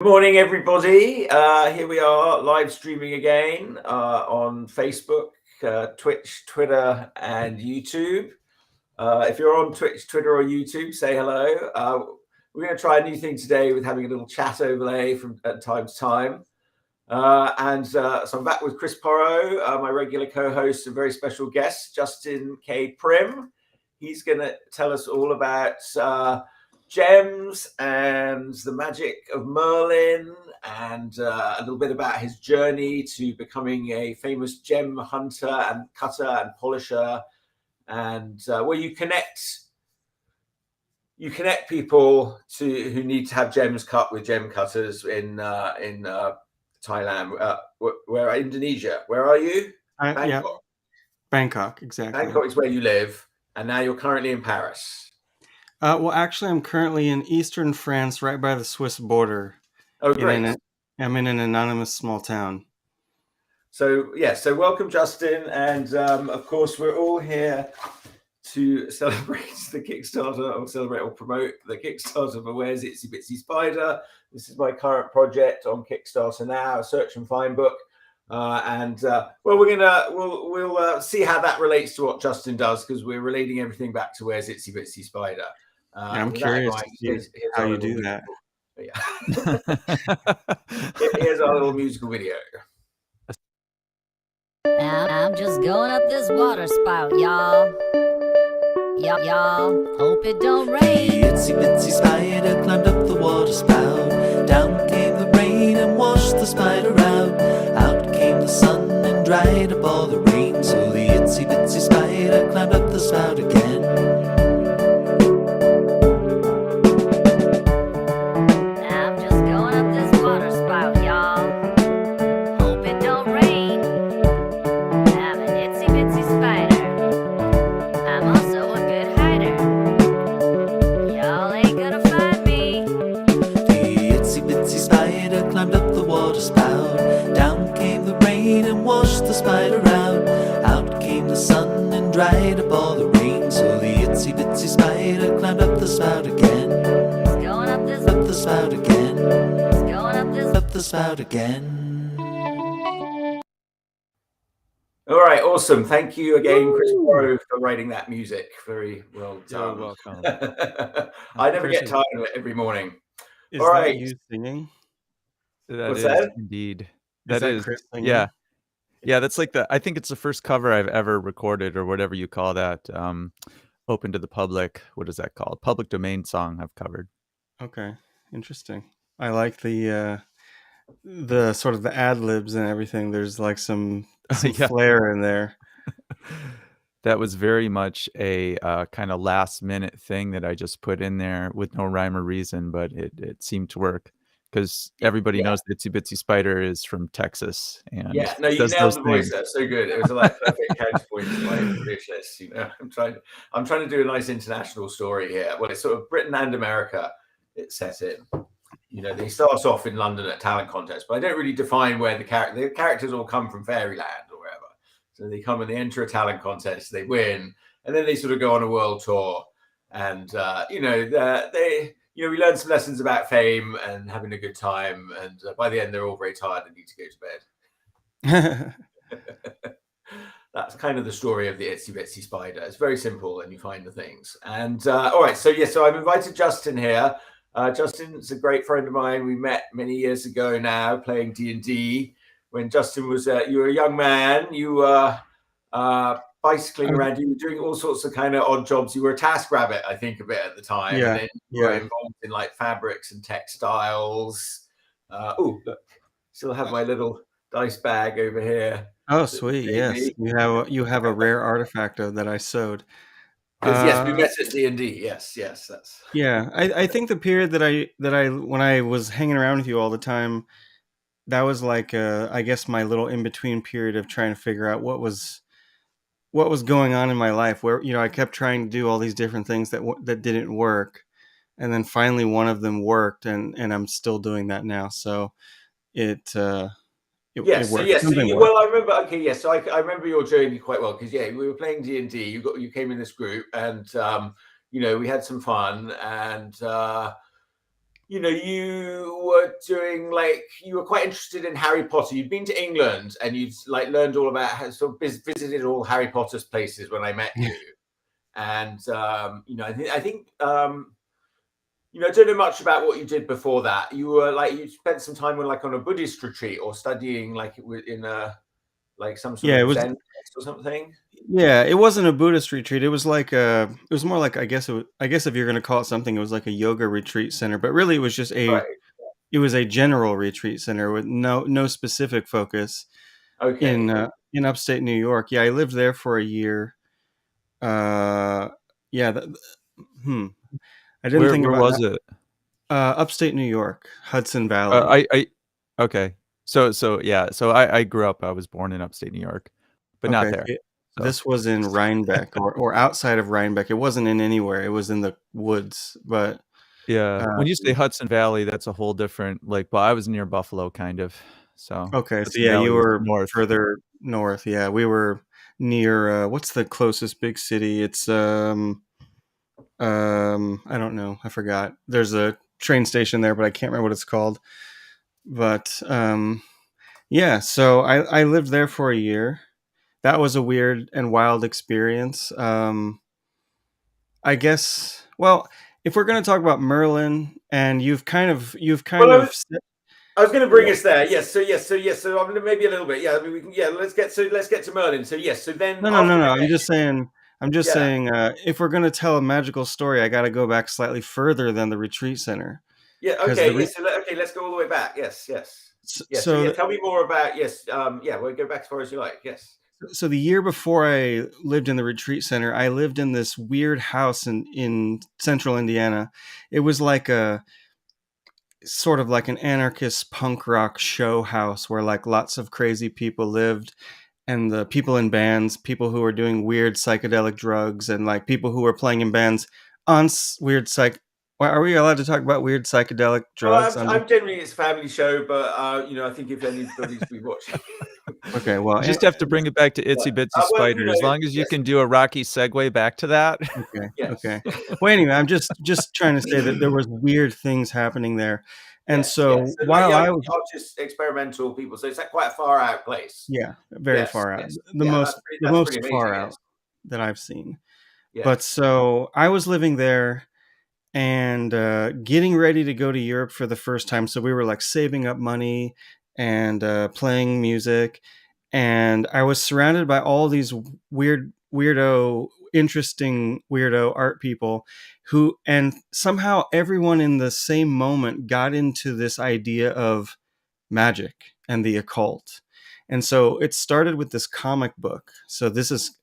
Good morning, everybody. Here we are live streaming again on Facebook, Twitch, Twitter, and YouTube. If you're on Twitch, Twitter, or YouTube, say hello. We're going to try a new thing today with having a little chat overlay from time to time. So I'm back with Chris Porrow, my regular co-host, and very special guest, Justin K. Prim. He's going to tell us all about gems and the magic of Merlin, and a little bit about his journey to becoming a famous gem hunter and cutter and polisher, and where you connect people who need to have gems cut with gem cutters in Thailand. Where Indonesia? Where are you? Bangkok. Yeah, Bangkok, exactly. Bangkok is where you live, and now you're currently in Paris. Well, actually, I'm currently in eastern France, right by the Swiss border. Oh, great. I'm in an anonymous small town. So, so welcome, Justin. And of course, we're all here to celebrate the Kickstarter, or promote the Kickstarter for Where's Itsy Bitsy Spider. This is my current project on Kickstarter now, a search and find book. We'll see how that relates to what Justin does, because we're relating everything back to Where's Itsy Bitsy Spider. I'm curious to see how you do that. Here's our little musical video. I'm just going up this water spout, y'all. Y'all, hope it don't rain. The itsy bitsy spider climbed up the water spout. Down came the rain and washed the spider out. Out came the sun and dried up all the rain. So the itsy bitsy spider climbed up the spout again. Dried up all the rain, so the itsy bitsy spider climbed up the spout again. Going up the spout again. Going up the spout again. All right, awesome. Thank you again, Chris Porrow, for writing that music. Very well done. You're welcome. I never get tired of it every morning. Is all right, you singing? What's that? Indeed. That is Chris singing? Yeah. Yeah, that's like I think it's the first cover I've ever recorded, or whatever you call that, open to the public. What is that called? Public domain song I've covered. Okay, interesting. I like the sort of the ad libs and everything. There's like some flair in there. That was very much a kind of last minute thing that I just put in there with no rhyme or reason, but it seemed to work. Because everybody knows that Itsy Bitsy Spider is from Texas, and you nailed the voice. That's so good. It was like perfect counterpoint to my wish list. You know, I'm trying to do a nice international story here. Well, it's sort of Britain and America. It's set in. You know, they start off in London at talent contest, but I don't really define where the characters all come from, fairyland or wherever. So they come and they enter a talent contest, they win, and then they sort of go on a world tour, and we learn some lessons about fame and having a good time, and by the end, they're all very tired and need to go to bed. That's kind of the story of the Itsy Bitsy Spider. It's very simple, and you find the things. And all right, so I've invited Justin here. Justin's a great friend of mine. We met many years ago now, playing D&D. When Justin was, you were a young man. You were bicycling around. You were doing all sorts of kind of odd jobs. You were a task rabbit, I think, a bit at the time. Yeah. And then you were involved in like fabrics and textiles. Look, still have my little dice bag over here. Oh, sweet! Yes, you have a rare artifact that I sewed. Yes, we met at D&D. Yes, that's. Yeah, I think the period that I when I was hanging around with you all the time, that was like I guess my little in between period of trying to figure out what was going on in my life, where I kept trying to do all these different things that didn't work, and then finally one of them worked, and I'm still doing that now. So it Yes. So yes. I remember. Okay. Yes. So I remember your journey quite well because we were playing D&D. You came in this group, and we had some fun, and you were doing you were quite interested in Harry Potter. You'd been to England and you'd learned all about sort of visited all Harry Potter's places when I met you. And I think I don't know much about what you did before that. You were you spent some time on a Buddhist retreat or studying in a some sort of Zen text or something. Yeah, it wasn't a Buddhist retreat. It was it was more like I guess if you're going to call it something, it was like a yoga retreat center. But really, it was just it was a general retreat center with no specific focus. Okay. In upstate New York. Yeah, I lived there for a year. I didn't think where about was that. it? Upstate New York, Hudson Valley. Okay. So yeah. So I grew up. I was born in upstate New York, but not there. So. This was in Rhinebeck or outside of Rhinebeck. It wasn't in anywhere. It was in the woods. But yeah, when you say Hudson Valley, that's a whole different. Well, I was near Buffalo, kind of. So okay, Hudson so yeah, Valley you were north. further north. Yeah, we were near. What's the closest big city? It's I don't know. I forgot. There's a train station there, but I can't remember what it's called. But yeah, so I lived there for a year. That was a weird and wild experience. I guess. Well, if we're going to talk about Merlin, and you've kind of. I was going to bring us there. Yes. So I'm going to maybe a little bit. Yeah. I mean, we can. Yeah. Let's get to Merlin. So yes. So then. No. I'm just saying. If we're going to tell a magical story, I got to go back slightly further than the retreat center. Yeah. Okay. Okay. Let's go all the way back. Yes. So tell me more about. Yes. We'll go back as far as you like. Yes. So the year before I lived in the retreat center, I lived in this weird house in central Indiana. It was like a sort of like an anarchist punk rock show house where lots of crazy people lived, and the people in bands, people who were doing weird psychedelic drugs, and people who were playing in bands on weird Are we allowed to talk about weird psychedelic drugs? Well, I'm generally it's a family show, but I think if anybody's been watching. Okay, well, you just have to bring it back to Itsy Bitsy Spider. As long as you can do a rocky segue back to that. Okay. Yes. Okay. Well, anyway, I'm just trying to say that there was weird things happening there, and so while I was just experimental people, so it's quite a far out place. Yeah, very far out. The most far out that I've seen. Yeah. But so I was living there and getting ready to go to Europe for the first time. So we were saving up money and playing music. And I was surrounded by all these interesting weirdo art people and somehow everyone in the same moment got into this idea of magic and the occult. And so it started with this comic book. So I'm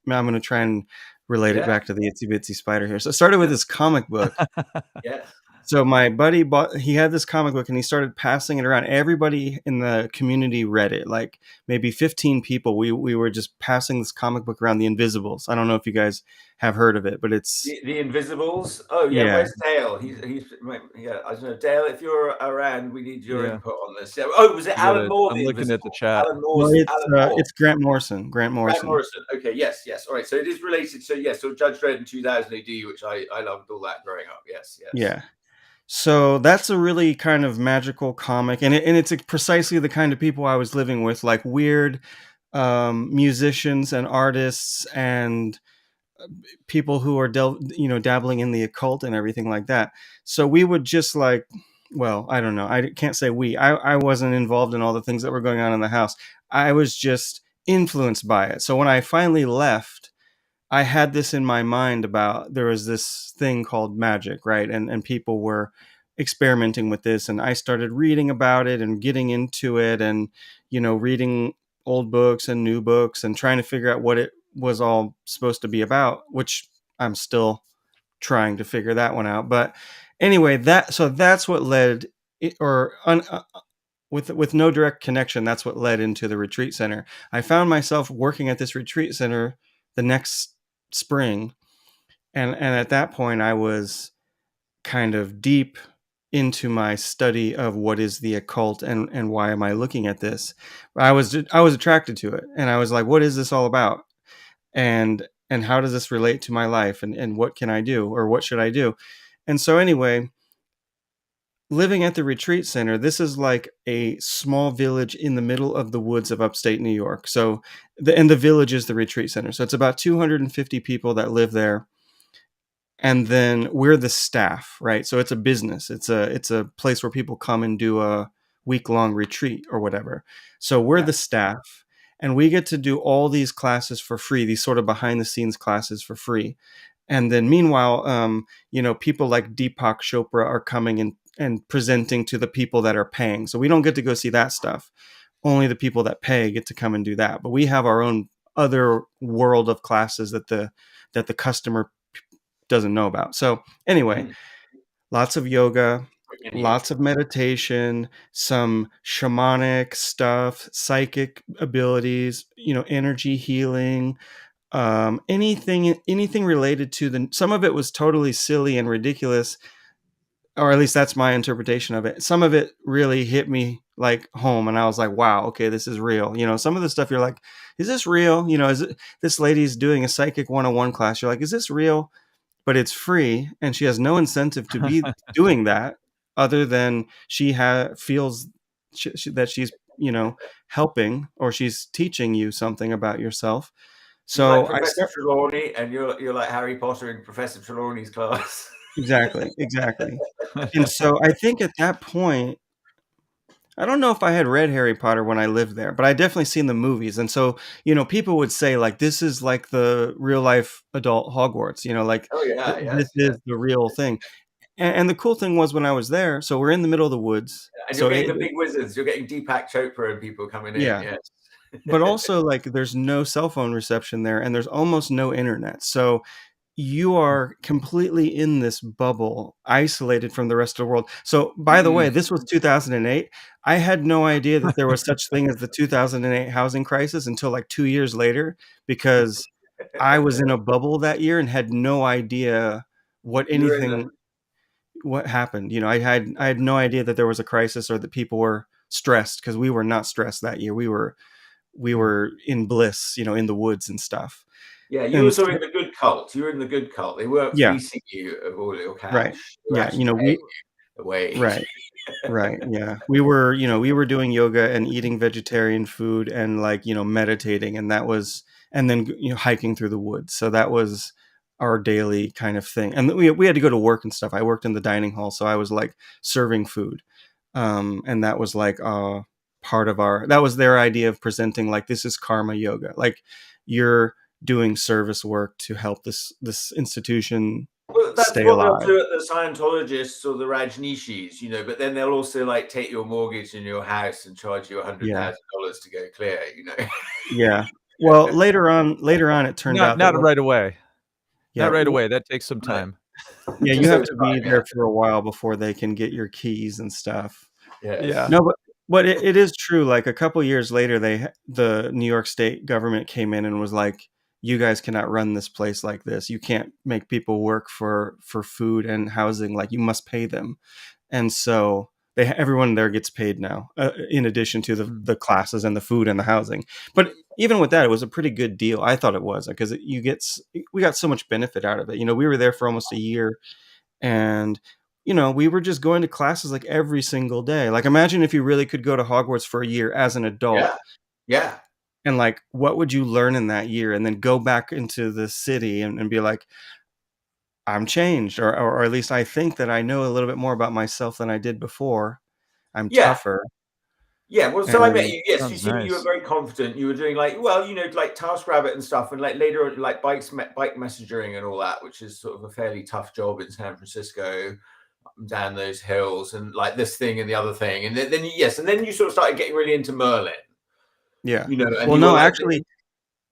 going to try and relate it back to the Itsy Bitsy Spider here. So it started with this comic book. Yeah. So my buddy he had this comic book and he started passing it around. Everybody in the community read it, maybe 15 people. We were just passing this comic book around, The Invisibles. I don't know if you guys have heard of it, but it's The Invisibles. Oh yeah, Where's Dale? He's I don't know, Dale. If you're around, we need your input on this. Yeah. Oh, was it Alan Moore? I'm looking at the chat. Alan Moore. It's Grant Morrison. Grant Morrison. Okay. Yes. All right. So it is related. So yes. So Judge Dredd in 2000 AD, which I loved all that growing up. Yes. Yeah. So that's a really kind of magical comic, and it's precisely the kind of people I was living with, weird musicians and artists and people who are dabbling in the occult and everything like that. So we would just I don't know. I can't say we. I wasn't involved in all the things that were going on in the house. I was just influenced by it. So when I finally left, I had this in my mind about there was this thing called magic, right? And people were experimenting with this, and I started reading about it and getting into it, and reading old books and new books and trying to figure out what it was all supposed to be about, which I'm still trying to figure that one out. But anyway, that's what led with no direct connection, that's what led into the retreat center. I found myself working at this retreat center the next spring, and at that point I was kind of deep into my study of what is the occult and why am I looking at this. I was attracted to it, and I was like, what is this all about, and how does this relate to my life, and what can I do, or what should I do? And so anyway, living at the retreat center, this is like a small village in the middle of the woods of upstate New York. So the village is the retreat center. So it's about 250 people that live there. And then we're the staff, right? So it's a business. It's a place where people come and do a week-long retreat or whatever. So we're the staff, and we get to do all these classes for free, these sort of behind-the-scenes classes for free. And then meanwhile, people like Deepak Chopra are coming and presenting to the people that are paying. So we don't get to go see that stuff. Only the people that pay get to come and do that. But we have our own other world of classes that the customer doesn't know about. So anyway, lots of yoga, lots of meditation, some shamanic stuff, psychic abilities, energy healing, anything related to some of it was totally silly and ridiculous, or at least that's my interpretation of it. Some of it really hit me like home, and I was like, wow, okay, this is real. Some of the stuff you're like, is this real? Is it, this lady's doing a psychic 101 class. You're like, is this real? But it's free, and she has no incentive to be doing that other than she feels that she's, helping, or she's teaching you something about yourself. So like Professor Trelawney, and you're like Harry Potter in Professor Trelawney's class. Exactly. And so I think at that point, I don't know if I had read Harry Potter when I lived there, but I definitely seen the movies. And so, people would say like, this is like the real life adult Hogwarts, like, oh, yeah, this is the real thing. And the cool thing was when I was there, so we're in the middle of the woods. And you're getting the big wizards. You're getting Deepak Chopra and people coming in. Yeah. Yes. But also like there's no cell phone reception there, and there's almost no internet. So you are completely in this bubble, isolated from the rest of the world. So, by the way, this was 2008. I had no idea that there was such thing as the 2008 housing crisis until like 2 years later, because I was in a bubble that year and had no idea what happened. I had no idea that there was a crisis or that people were stressed, because we were not stressed that year. We were in bliss, in the woods and stuff. Yeah, you were sort of in the good cult. You were in the good cult. They weren't fleecing you of all your cash. Right. Yeah. Away. Right. Yeah. We were doing yoga and eating vegetarian food and like, meditating, and then hiking through the woods. So that was our daily kind of thing. And we had to go to work and stuff. I worked in the dining hall, so I was like serving food. And that was like part of that was their idea of presenting like, this is karma yoga. Like, you're doing service work to help this institution stay alive. They'll do at the Scientologists or the Rajneeshis, but then they'll also like take your mortgage in your house and charge you $100,000 to go clear, Yeah. Well, later on, it turned out not right away. Yeah, not right away. That takes some time. Yeah, you have to be there for a while before they can get your keys and stuff. Yeah. No, but it is true. Like a couple years later, the New York State government came in and was like, you guys cannot run this place like this. You can't make people work for food and housing. Like, you must pay them. And so everyone there gets paid now, in addition to the classes and the food and the housing. But even with that, it was a pretty good deal. I thought it was, because we got so much benefit out of it. We were there for almost a year, and we were just going to classes like every single day. Like, imagine if you really could go to Hogwarts for a year as an adult. Yeah. And like, what would you learn in that year? And then go back into the city and be like, I'm changed, or at least I think that I know a little bit more about myself than I did before. I'm tougher. Yeah, well, so I met you. Yes, you nice. You were very confident. You were doing like, like TaskRabbit and stuff, and like later like bike messengering and all that, which is sort of a fairly tough job in San Francisco, up and down those hills, and like this thing and the other thing, and then you sort of started getting really into Merlin. Yeah. And well, no, actually,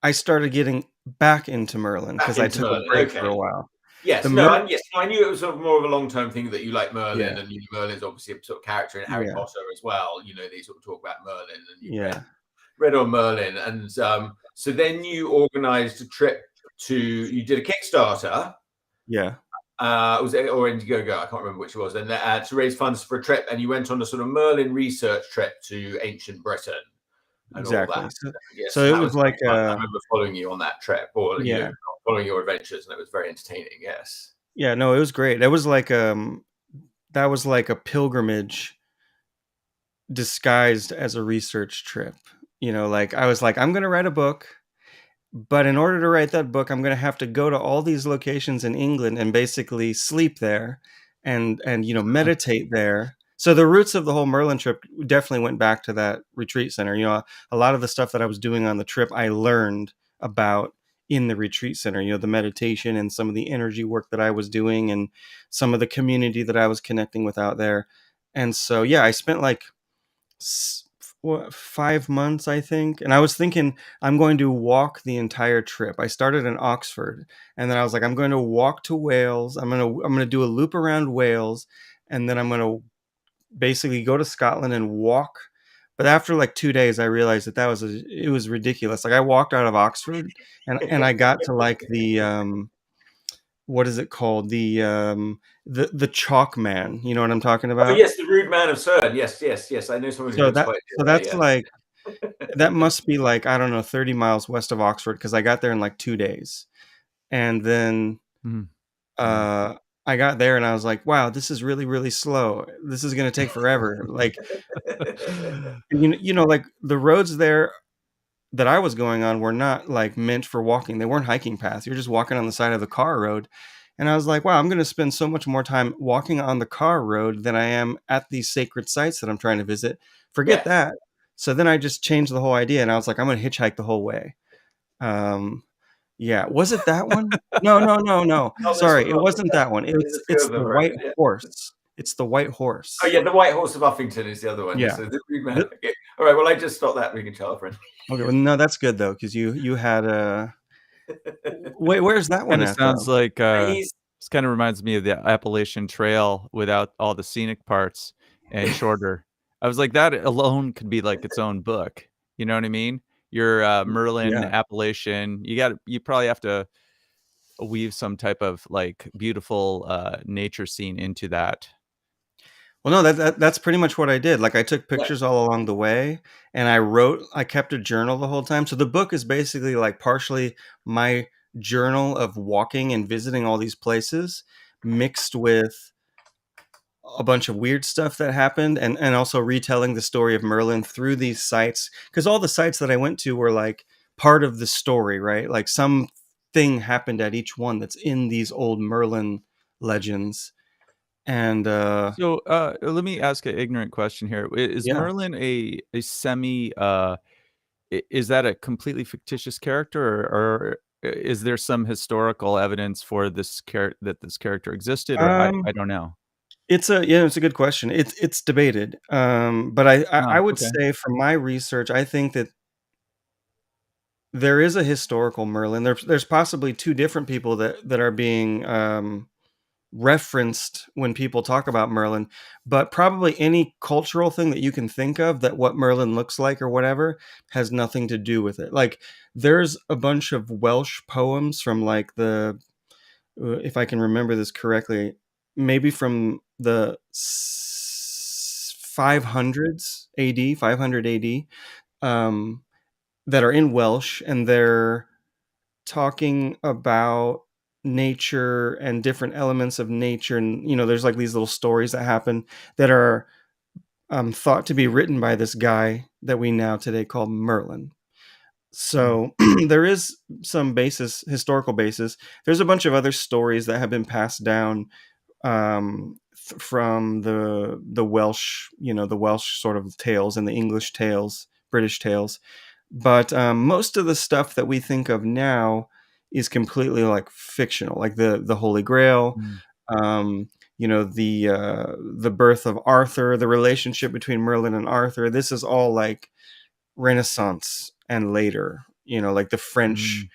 I started getting back into Merlin because I took a break for a while. Yes, I knew it was sort of more of a long-term thing that you like Merlin, and Merlin's obviously a sort of character in Harry Potter as well. They sort of talk about Merlin, and you read on Merlin, and so then you organised a trip you did a Kickstarter. Yeah. Was it or Indiegogo? I can't remember which it was. And to raise funds for a trip, and you went on a sort of Merlin research trip to ancient Britain. Exactly. So it was like I remember following you on that trip, or following your adventures, and it was very entertaining. Yes. Yeah. No, it was great. It was like that was like a pilgrimage disguised as a research trip. Like I was like, I'm going to write a book, but in order to write that book, I'm going to have to go to all these locations in England and basically sleep there and meditate there. So the roots of the whole Merlin trip definitely went back to that retreat center. A lot of the stuff that I was doing on the trip, I learned about in the retreat center, the meditation and some of the energy work that I was doing and some of the community that I was connecting with out there. And so, yeah, I spent like 5 months, I think. And I was thinking I'm going to walk the entire trip. I started in Oxford, and then I was like, I'm going to walk to Wales. I'm going to do a loop around Wales, and then I'm going to basically go to Scotland and walk. But after like 2 days, I realized that it was ridiculous. Like I walked out of Oxford and I got to like the what is it called? The chalk man. You know what I'm talking about? Oh yes, the rude man of CERN. Yes. I know someone who looks quite so that's like that must be like, I don't know, 30 miles west of Oxford, because I got there in like 2 days. And then I got there and I was like, wow, this is really, really slow. This is going to take forever. Like, like the roads there that I was going on were not like meant for walking. They weren't hiking paths. You're just walking on the side of the car road. And I was like, wow, I'm going to spend so much more time walking on the car road than I am at these sacred sites that I'm trying to visit. Forget that. So then I just changed the whole idea and I was like, I'm going to hitchhike the whole way. Yeah. Was it that one? No. Sorry. It wasn't that one. It's the white horse. It's the white horse. Oh yeah. The White Horse of Uffington is the other one. Yeah. So okay. All right. Well, I just stopped that reading child friend. Okay. Well, no, that's good though. Cause you had a, wait, where's that one? Kind of sounds like, this kind of reminds me of the Appalachian Trail without all the scenic parts and shorter. I was like, that alone could be like its own book. You know what I mean? Your Merlin Appalachian, you probably have to weave some type of like beautiful nature scene into that. Well, no, that's pretty much what I did. Like I took pictures all along the way and I kept a journal the whole time. So the book is basically like partially my journal of walking and visiting all these places mixed with a bunch of weird stuff that happened and also retelling the story of Merlin through these sites. Because all the sites that I went to were like part of the story, right? Like something happened at each one that's in these old Merlin legends. And so let me ask an ignorant question here. Is Merlin a semi is that a completely fictitious character, or is there some historical evidence for this that this character existed, or I don't know? It's a good question. It's debated. But I would say from my research, I think that there is a historical Merlin. There's possibly two different people that are being referenced when people talk about Merlin, but probably any cultural thing that you can think of that what Merlin looks like or whatever has nothing to do with it. Like there's a bunch of Welsh poems from like the, if I can remember this correctly, maybe from the 500s AD, 500 AD, that are in Welsh, and they're talking about nature and different elements of nature. And, there's like these little stories that happen that are thought to be written by this guy that we now today call Merlin. So there is some historical basis. There's a bunch of other stories that have been passed down from the Welsh, the Welsh sort of tales and the English tales, British tales. But most of the stuff that we think of now is completely like fictional, like the Holy Grail, the birth of Arthur, the relationship between Merlin and Arthur. This is all like Renaissance and later, like the French.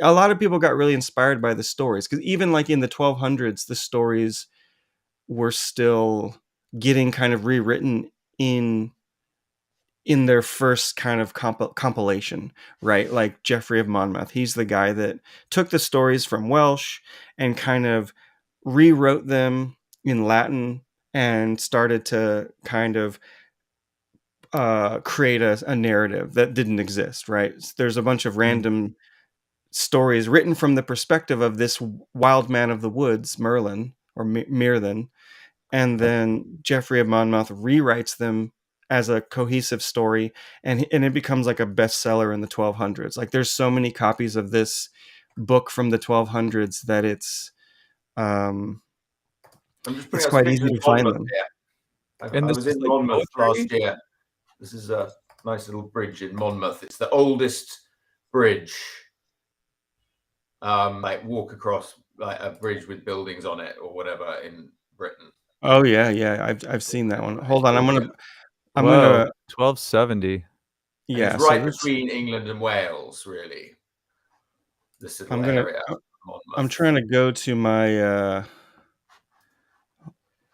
A lot of people got really inspired by the stories because even like in the 1200s, the stories were still getting kind of rewritten in their first kind of compilation, right? Like Geoffrey of Monmouth, he's the guy that took the stories from Welsh and kind of rewrote them in Latin and started to kind of create a narrative that didn't exist, right? There's a bunch of random stories written from the perspective of this wild man of the woods, Merlin or Merlin, and then Geoffrey of Monmouth rewrites them as a cohesive story, and it becomes like a bestseller in the 1200s. Like there's so many copies of this book from the 1200s that it's I'm just putting it's out some quite pictures easy of to find Monmouth them. here. And I this was is in like Monmouth poetry? last year. This is a nice little bridge in Monmouth. It's the oldest bridge. Like walk across like a bridge with buildings on it or whatever in Britain. Oh yeah, I've seen that one. Hold on, I'm Whoa, gonna 1270. And it's yeah. So right this between England and Wales, really. This little I'm gonna area, I'm Monmouth. trying to go to my.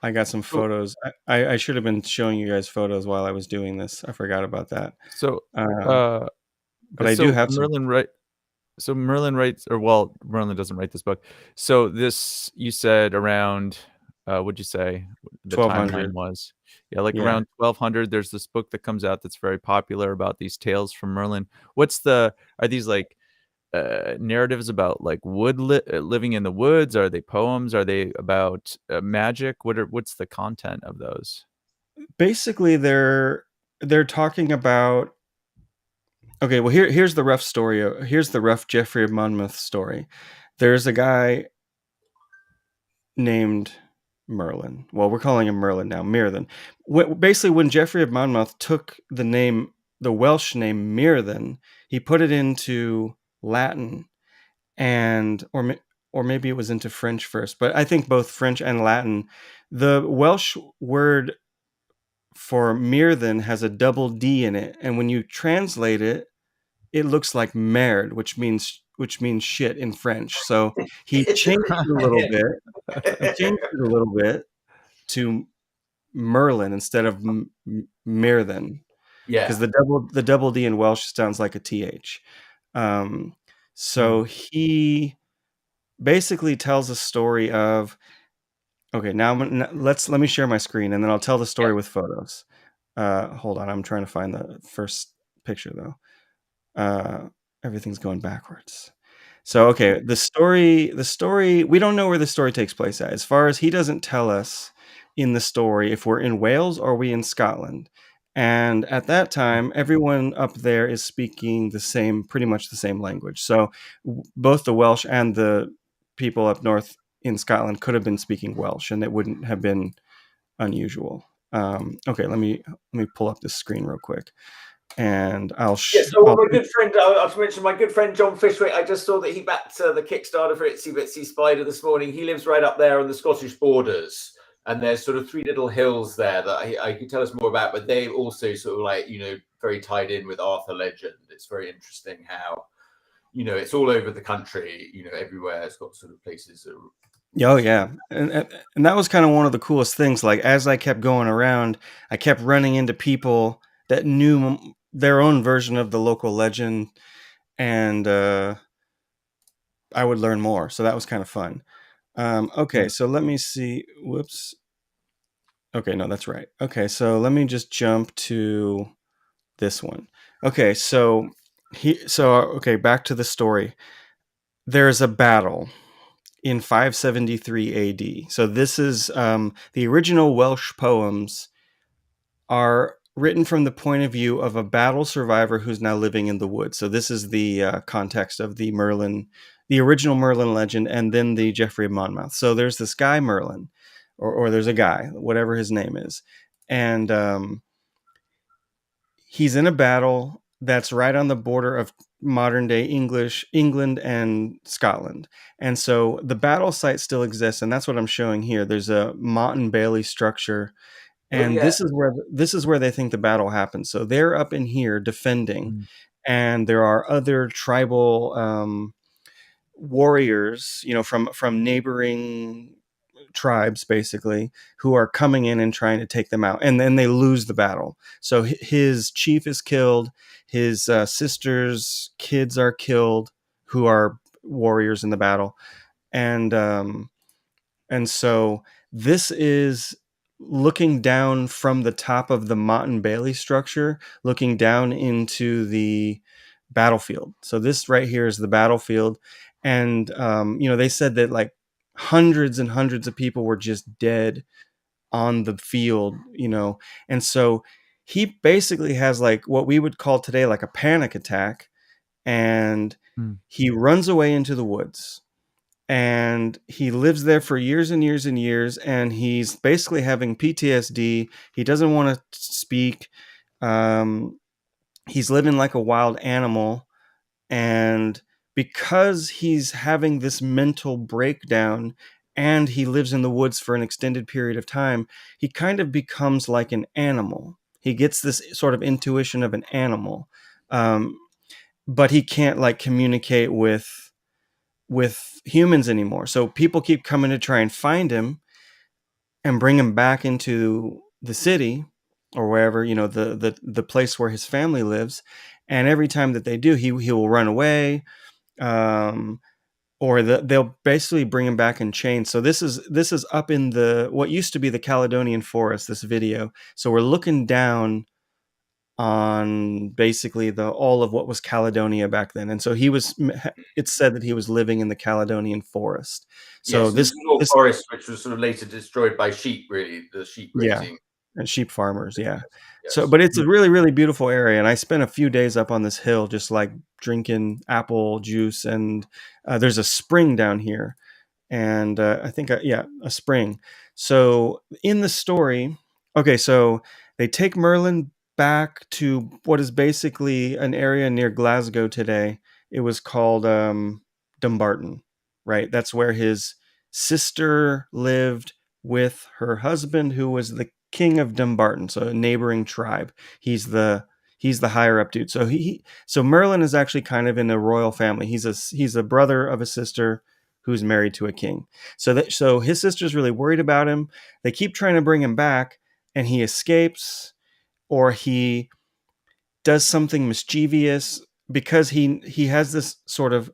I got some Cool. photos. I should have been showing you guys photos while I was doing this. I forgot about that. So, But I do so have some. Merlin writes, or well, Merlin doesn't write this book. So this, you said around, what'd you say the timeline 1200. was? Yeah, like Yeah. around 1200. There's this book that comes out that's very popular about these tales from Merlin. Are these like narratives about like living in the woods? Are they poems? Are they about magic? What's the content of those? Basically, they're talking about. Okay, well here's the rough story. Here's the rough Geoffrey of Monmouth story. There's a guy named Merlin. Well, we're calling him Merlin now, Myrddin. Basically, when Geoffrey of Monmouth took the Welsh name Myrddin, he put it into Latin, and or maybe it was into French first, but I think both French and Latin. The Welsh word for Myrddin has a double D in it, and when you translate it, it looks like merde, which means shit in French. So he changed it a little bit. He changed it a little bit to Merlin instead of Myrddin, because Yeah. the double D in Welsh sounds like a th. So he basically tells a story of. Okay, now let me share my screen, and then I'll tell the story with photos. Hold on, I'm trying to find the first picture though. Everything's going backwards. So okay, the story, we don't know where the story takes place at. As far as he doesn't tell us in the story if we're in Wales or we in Scotland. And at that time, everyone up there is speaking pretty much the same language. So both the Welsh and the people up north in Scotland could have been speaking Welsh, and it wouldn't have been unusual. Okay, let me pull up this screen real quick, and I'll. So my good friend, I'll mention my good friend John Fishwick. I just saw that he backed the Kickstarter for Itsy Bitsy Spider this morning. He lives right up there on the Scottish borders, and there's sort of three little hills there that I could tell us more about. But they also sort of like very tied in with Arthur legend. It's very interesting how it's all over the country. Everywhere it's got sort of places. Oh yeah, and that was kind of one of the coolest things. Like as I kept going around, I kept running into people that knew their own version of the local legend, and I would learn more. So that was kind of fun. Okay, so let me see. Whoops. Okay, no, that's right. Okay, so let me just jump to this one. Okay, so back to the story. There's a battle in 573 AD. So this is the original Welsh poems are written from the point of view of a battle survivor who's now living in the woods. So this is the context of the original Merlin legend, and then the Geoffrey of Monmouth. So there's this guy Merlin, or there's a guy, whatever his name is, and he's in a battle that's right on the border of modern day England and Scotland. And so the battle site still exists, and that's what I'm showing here. There's a Motte and Bailey structure, and this is where they think the battle happens. So they're up in here defending, and there are other tribal warriors, from neighboring tribes basically, who are coming in and trying to take them out, and then they lose the battle. So his chief is killed, his sister's kids are killed, who are warriors in the battle, and so this is looking down from the top of the Motte and Bailey structure, looking down into the battlefield. So this right here is the battlefield, and they said that like hundreds and hundreds of people were just dead on the field, you know. And so he basically has like what we would call today like a panic attack, and he runs away into the woods, and he lives there for years and years and years, and he's basically having PTSD. He doesn't want to speak. He's living like a wild animal, and because he's having this mental breakdown and he lives in the woods for an extended period of time, he kind of becomes like an animal. He gets this sort of intuition of an animal, but he can't like communicate with humans anymore. So people keep coming to try and find him and bring him back into the city or wherever, you know, the place where his family lives. And every time that they do, he will run away, or they'll basically bring him back in chains. So this is up in the what used to be the Caledonian Forest, this video. So we're looking down on basically all of what was Caledonia back then. And so it's said that he was living in the Caledonian Forest. So yes, this little forest, which was sort of later destroyed by sheep, really, the sheep grazing. Yeah, and sheep farmers, yeah. Yes. So, but it's a really, really beautiful area. And I spent a few days up on this hill, just like drinking apple juice. And there's a spring down here. And I think, a spring. So in the story, okay, so they take Merlin back to what is basically an area near Glasgow today. It was called Dumbarton, right? That's where his sister lived with her husband, who was the king of Dumbarton, so a neighboring tribe. He's the higher up dude. So Merlin is actually kind of in a royal family. He's a brother of a sister who's married to a king. So his sister's really worried about him. They keep trying to bring him back, and he escapes, or he does something mischievous, because he has this sort of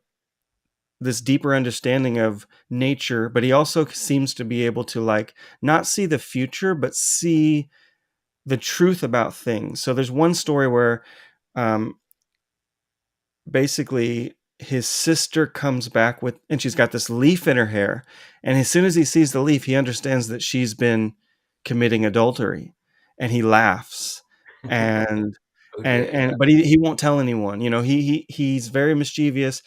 this deeper understanding of nature, but he also seems to be able to like not see the future, but see the truth about things. So there's one story where basically his sister comes back and she's got this leaf in her hair, and as soon as he sees the leaf, he understands that she's been committing adultery, and he laughs. And but he won't tell anyone, you know. He's very mischievous.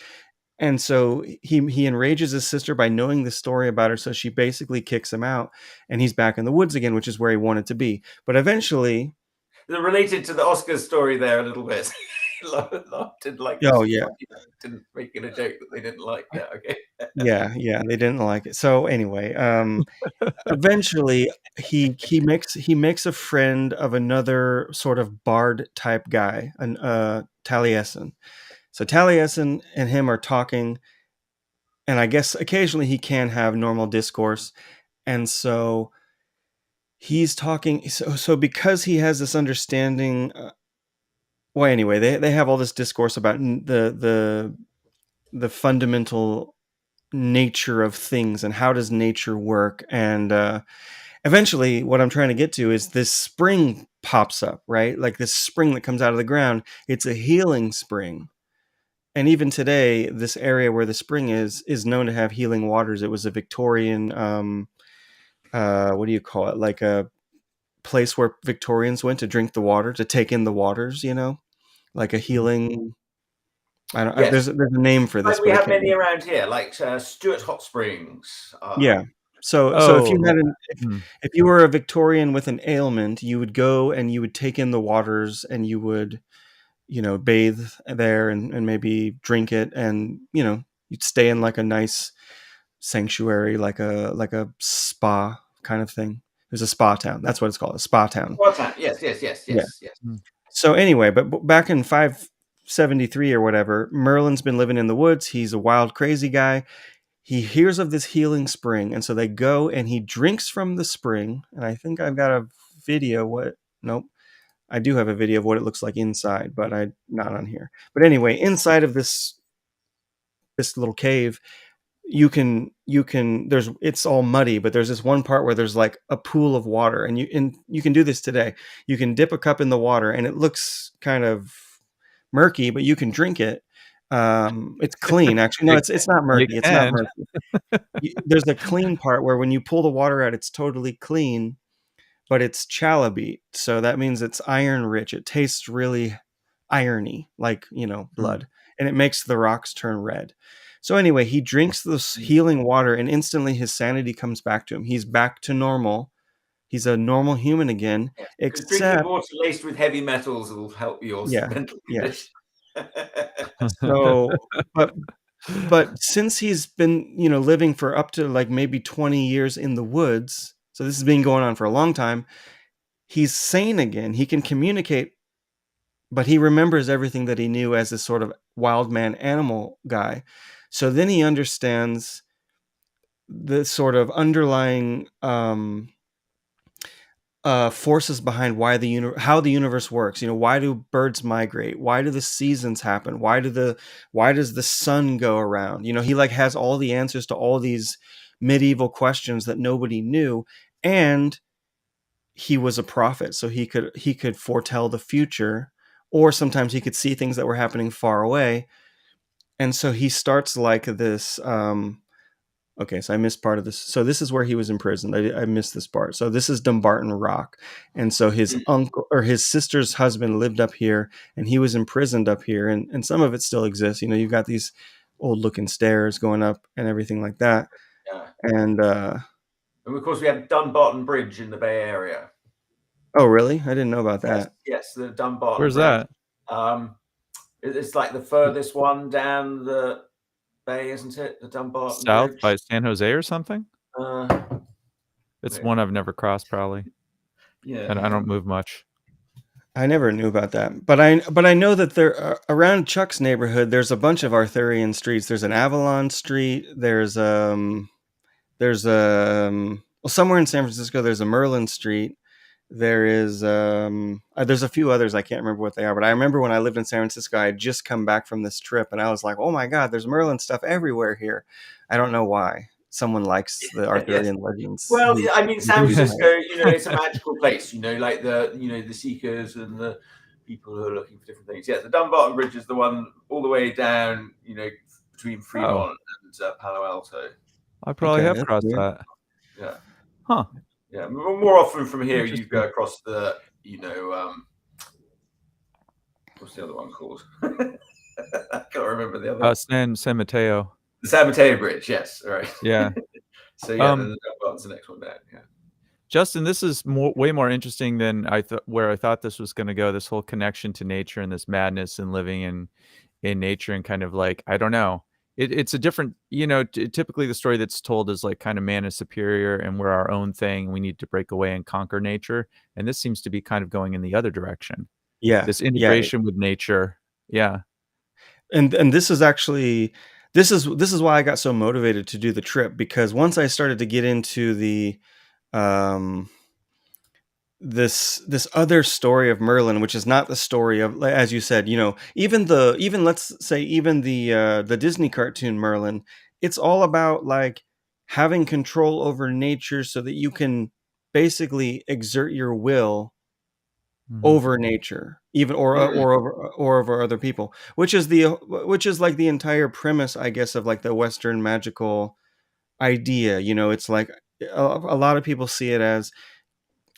And so he enrages his sister by knowing the story about her. So she basically kicks him out, and he's back in the woods again, which is where he wanted to be. But eventually, they're related to the Oscars story there a little bit. Didn't like. Oh yeah, didn't make it a joke that they didn't like. Yeah, okay. yeah, they didn't like it. So anyway, eventually he makes a friend of another sort of bard type guy, Taliesin. So Taliesin and him are talking, and I guess occasionally he can have normal discourse. And so he's talking. So because he has this understanding, well, anyway, they have all this discourse about the fundamental nature of things and how does nature work. And eventually, what I'm trying to get to is this spring pops up, right? Like this spring that comes out of the ground. It's a healing spring. And even today, this area where the spring is known to have healing waters. It was a Victorian, what do you call it? Like a place where Victorians went to drink the water, to take in the waters, you know, like a healing. I don't. Yes. There's a name for this. Like we have many around here, like Stuart Hot Springs. Yeah. So if you were a Victorian with an ailment, you would go and you would take in the waters, and you would, you know, bathe there and maybe drink it, and, you know, you'd stay in like a nice sanctuary, like a spa kind of thing. There's a spa town. That's what it's called, a spa town. Spa town. Yes. So anyway, but back in 573 or whatever, Merlin's been living in the woods. He's a wild, crazy guy. He hears of this healing spring, and so they go and he drinks from the spring. And I think I've got a video. Nope. I do have a video of what it looks like inside, but not on here. But anyway, inside of this little cave, it's all muddy, but there's this one part where there's like a pool of water, and you can do this today. You can dip a cup in the water, and it looks kind of murky, but you can drink it. It's clean, actually. No, it's not murky. It's not murky. There's a clean part where when you pull the water out, it's totally clean. but it's chalybeate. So that means it's iron rich. It tastes really irony, like, blood, and it makes the rocks turn red. So anyway, he drinks this healing water and instantly his sanity comes back to him. He's back to normal. He's a normal human again, Because drinking except water laced with heavy metals will help your mental condition. So, but since he's been, living for up to like maybe 20 years in the woods, so this has been going on for a long time, he's sane again. He can communicate, but he remembers everything that he knew as this sort of wild man animal guy. So then he understands the sort of underlying forces behind how the universe works. Why do birds migrate? Why do the seasons happen? Why does the sun go around? He like has all the answers to all these medieval questions that nobody knew, and he was a prophet, so he could foretell the future, or sometimes he could see things that were happening far away. And so he starts like this. Okay, so I missed part of this. So this is where he was imprisoned. I missed this part. So this is Dumbarton Rock. And so his uncle or his sister's husband lived up here, and he was imprisoned up here. And some of it still exists. You've got these old looking stairs going up and everything like that. Yeah. And of course we have Dumbarton Bridge in the Bay Area. Oh, really? I didn't know about that. Yes, the Dumbarton Where's Bridge. that? It's like the furthest one down the bay, isn't it? The Dumbarton South Bridge. by San Jose or something? It's one I've never crossed, probably. Yeah. And I don't move much. I never knew about that. But I know that there around Chuck's neighborhood there's a bunch of Arthurian streets. There's an Avalon Street, there's somewhere in San Francisco there's a Merlin Street. There is there's a few others I can't remember what they are, but I remember when I lived in San Francisco I had just come back from this trip and I was like, oh my god, there's Merlin stuff everywhere here. I don't know why someone likes the Arthurian legends. Well, I mean, San Francisco, it's a magical place, like the seekers and the people who are looking for different things. Yeah, the Dumbarton Bridge is the one all the way down, between Fremont and Palo Alto. I probably have crossed that. Yeah. Huh. Yeah, more often from here you go across the, what's the other one called? I can't remember the other. San Mateo. The San Mateo Bridge, yes, right. Yeah. So yeah, that's the next one down. Yeah. Justin, this is way more interesting than where I thought this was going to go. This whole connection to nature and this madness and living in nature and kind of like, I don't know. It's a different, typically the story that's told is like kind of man is superior and we're our own thing. We need to break away and conquer nature. And this seems to be kind of going in the other direction. Yeah. This integration with nature. Yeah. And this is actually, this is why I got so motivated to do the trip, because once I started to get into the, this other story of Merlin, which is not the story of, as you said, even the Disney cartoon Merlin, it's all about like having control over nature so that you can basically exert your will over nature, even or over other people, which is like the entire premise, I guess, of like the Western magical idea. It's like a lot of people see it as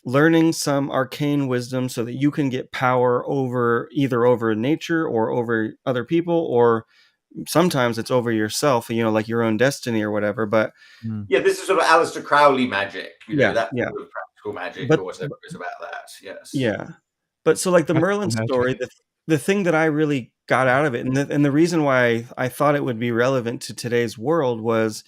learning some arcane wisdom so that you can get power either over nature or over other people, or sometimes it's over yourself, like your own destiny or whatever. But yeah, this is sort of Aleister Crowley magic, that sort of practical magic, or whatever is about that. Yes. Yeah. But so like the Merlin story, the thing that I really got out of it, and the reason why I thought it would be relevant to today's world was,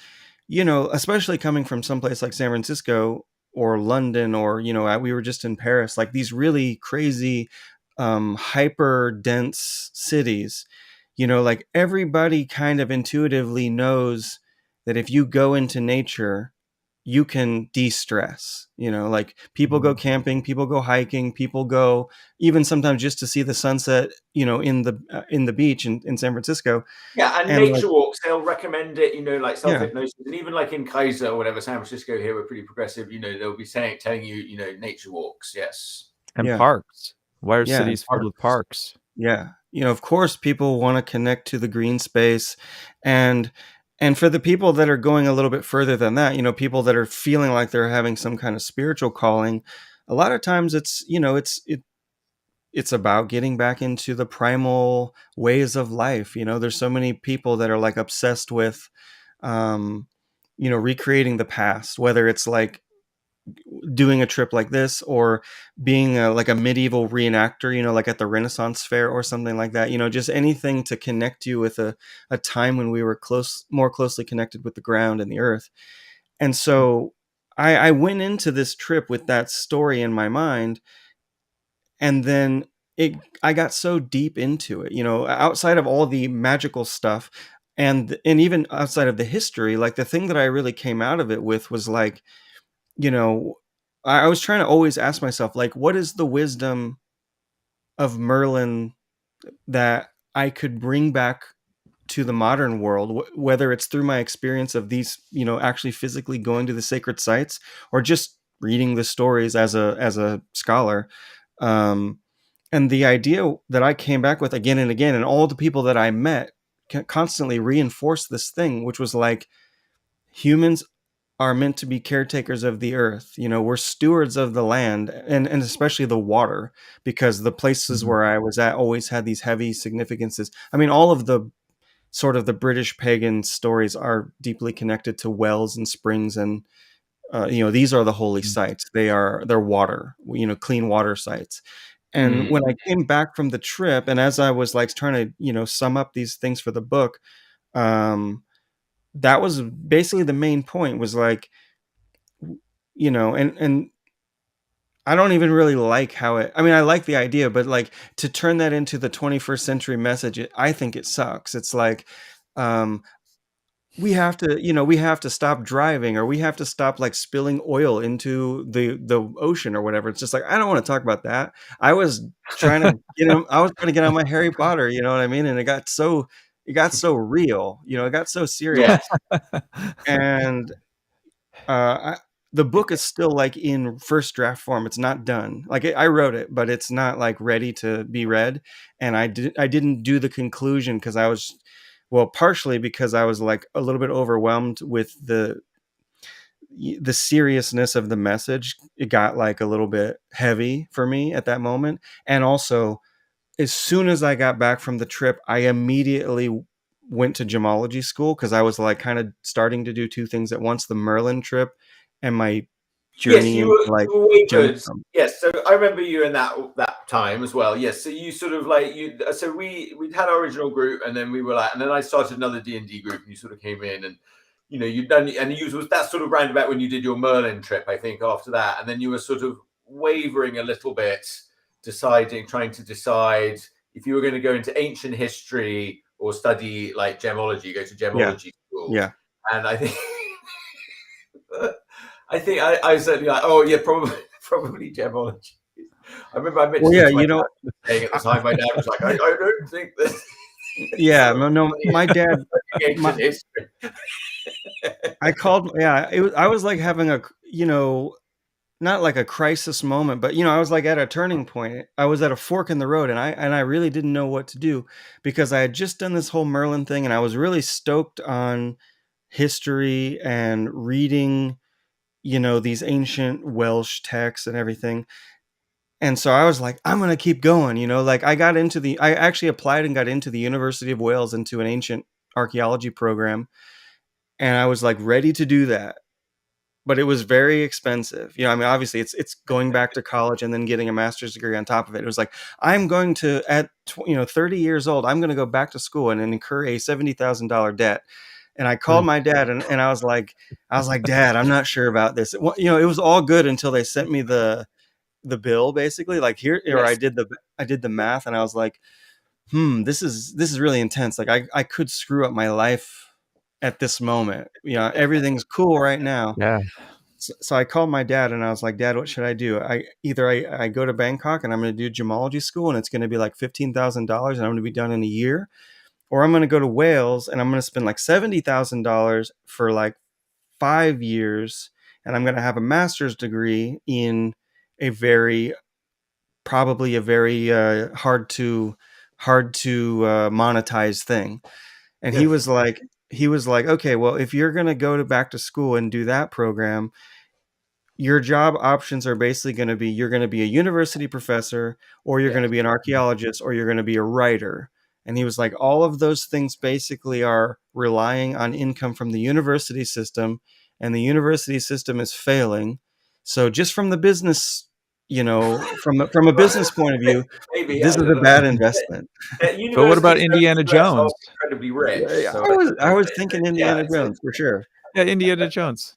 especially coming from someplace like San Francisco or London, or, we were just in Paris, like these really crazy, hyper dense cities, like everybody kind of intuitively knows that if you go into nature, you can de-stress, like people go camping, people go hiking, people go even sometimes just to see the sunset, in the beach in San Francisco. Yeah, and nature walks, they'll recommend it, like self-hypnosis. And even like in Kaiser or whatever, San Francisco here, we're pretty progressive, they'll be telling you, nature walks, yes. And parks. Why are cities filled with parks? Yeah. Of course, people want to connect to the green space, and for the people that are going a little bit further than that, people that are feeling like they're having some kind of spiritual calling, a lot of times it's, it's about getting back into the primal ways of life. There's so many people that are like obsessed with, recreating the past, whether it's like doing a trip like this or being like a medieval reenactor, like at the Renaissance Fair or something like that, just anything to connect you with a time when we were more closely connected with the ground and the earth. And so I went into this trip with that story in my mind. And then I got so deep into it, outside of all the magical stuff and even outside of the history, like the thing that I really came out of it with was like, I was trying to always ask myself, like, what is the wisdom of Merlin that I could bring back to the modern world, whether it's through my experience of these, actually physically going to the sacred sites or just reading the stories as a scholar. And the idea that I came back with again and again, and all the people that I met constantly reinforced this thing, which was like, humans are meant to be caretakers of the earth. We're stewards of the land and especially the water, because the places where I was at always had these heavy significances. I mean, all of the sort of the British pagan stories are deeply connected to wells and springs, and these are the holy sites. They're water, clean water sites. And when I came back from the trip, and as I was like trying to sum up these things for the book, that was basically the main point, was like, and I don't even really like how I like the idea, but like to turn that into the 21st century message, I think it sucks. It's like, we have to stop driving, or we have to stop like spilling oil into the ocean or whatever. It's just like, I don't want to talk about that. I was trying to get on my Harry Potter, you know what I mean? And it got so real, it got so serious. And the book is still like in first draft form. It's not done. Like I wrote it, but it's not like ready to be read. And I didn't do the conclusion because I was, partially because I was like a little bit overwhelmed with the seriousness of the message. It got like a little bit heavy for me at that moment. And also, as soon as I got back from the trip, I immediately went to gemology school, because I was like kind of starting to do two things at once: the Merlin trip and my journey you into like were way good. gemstones. Yes, so I remember you in that time as well. Yes, so you sort of like so we had our original group, and then we were like, and then I started another D&D group, and you sort of came in, and you'd done, and you was that sort of roundabout when you did your Merlin trip, I think, after that, and then you were sort of wavering a little bit, trying to decide if you were going to go into ancient history or study like gemology, go to gemology school. Yeah. And I think I said, like, oh yeah, probably gemology. I remember I mentioned saying at the time, my dad was like, I don't think this. Yeah, no, my dad. I called. Yeah, I was like having a not like a crisis moment, but I was like at a turning point. I was at a fork in the road, and I really didn't know what to do, because I had just done this whole Merlin thing, and I was really stoked on history and reading, these ancient Welsh texts and everything. And so I was like, I'm going to keep going, like I actually applied and got into the University of Wales into an ancient archaeology program. And I was like ready to do that. But it was very expensive. Obviously it's going back to college and then getting a master's degree on top of it. It was like, I'm going to, at 30 years old, I'm going to go back to school and incur a $70,000 debt. And I called my dad and I was like, Dad, I'm not sure about this. It was all good until they sent me the bill, basically, like here, or I did the math, and I was like, this is really intense. Like I could screw up my life at this moment. Everything's cool right now. Yeah. So I called my dad and I was like, Dad, what should I do? I go to Bangkok and I'm going to do gemology school, and it's going to be like $15,000 and I'm going to be done in a year, or I'm going to go to Wales and I'm going to spend like $70,000 for like 5 years, and I'm going to have a master's degree in probably a very hard to monetize thing. And he was like, okay, well, if you're going to go back to school and do that program, your job options are basically going to be, you're going to be a university professor, or you're going to be an archaeologist, or you're going to be a writer. And he was like, all of those things basically are relying on income from the university system, and the university system is failing. So just from the business, from a business point of view, Maybe, this is a bad investment. But what about Indiana Jones? Incredibly rich. I was thinking Indiana Jones for sure. Yeah, Indiana Jones.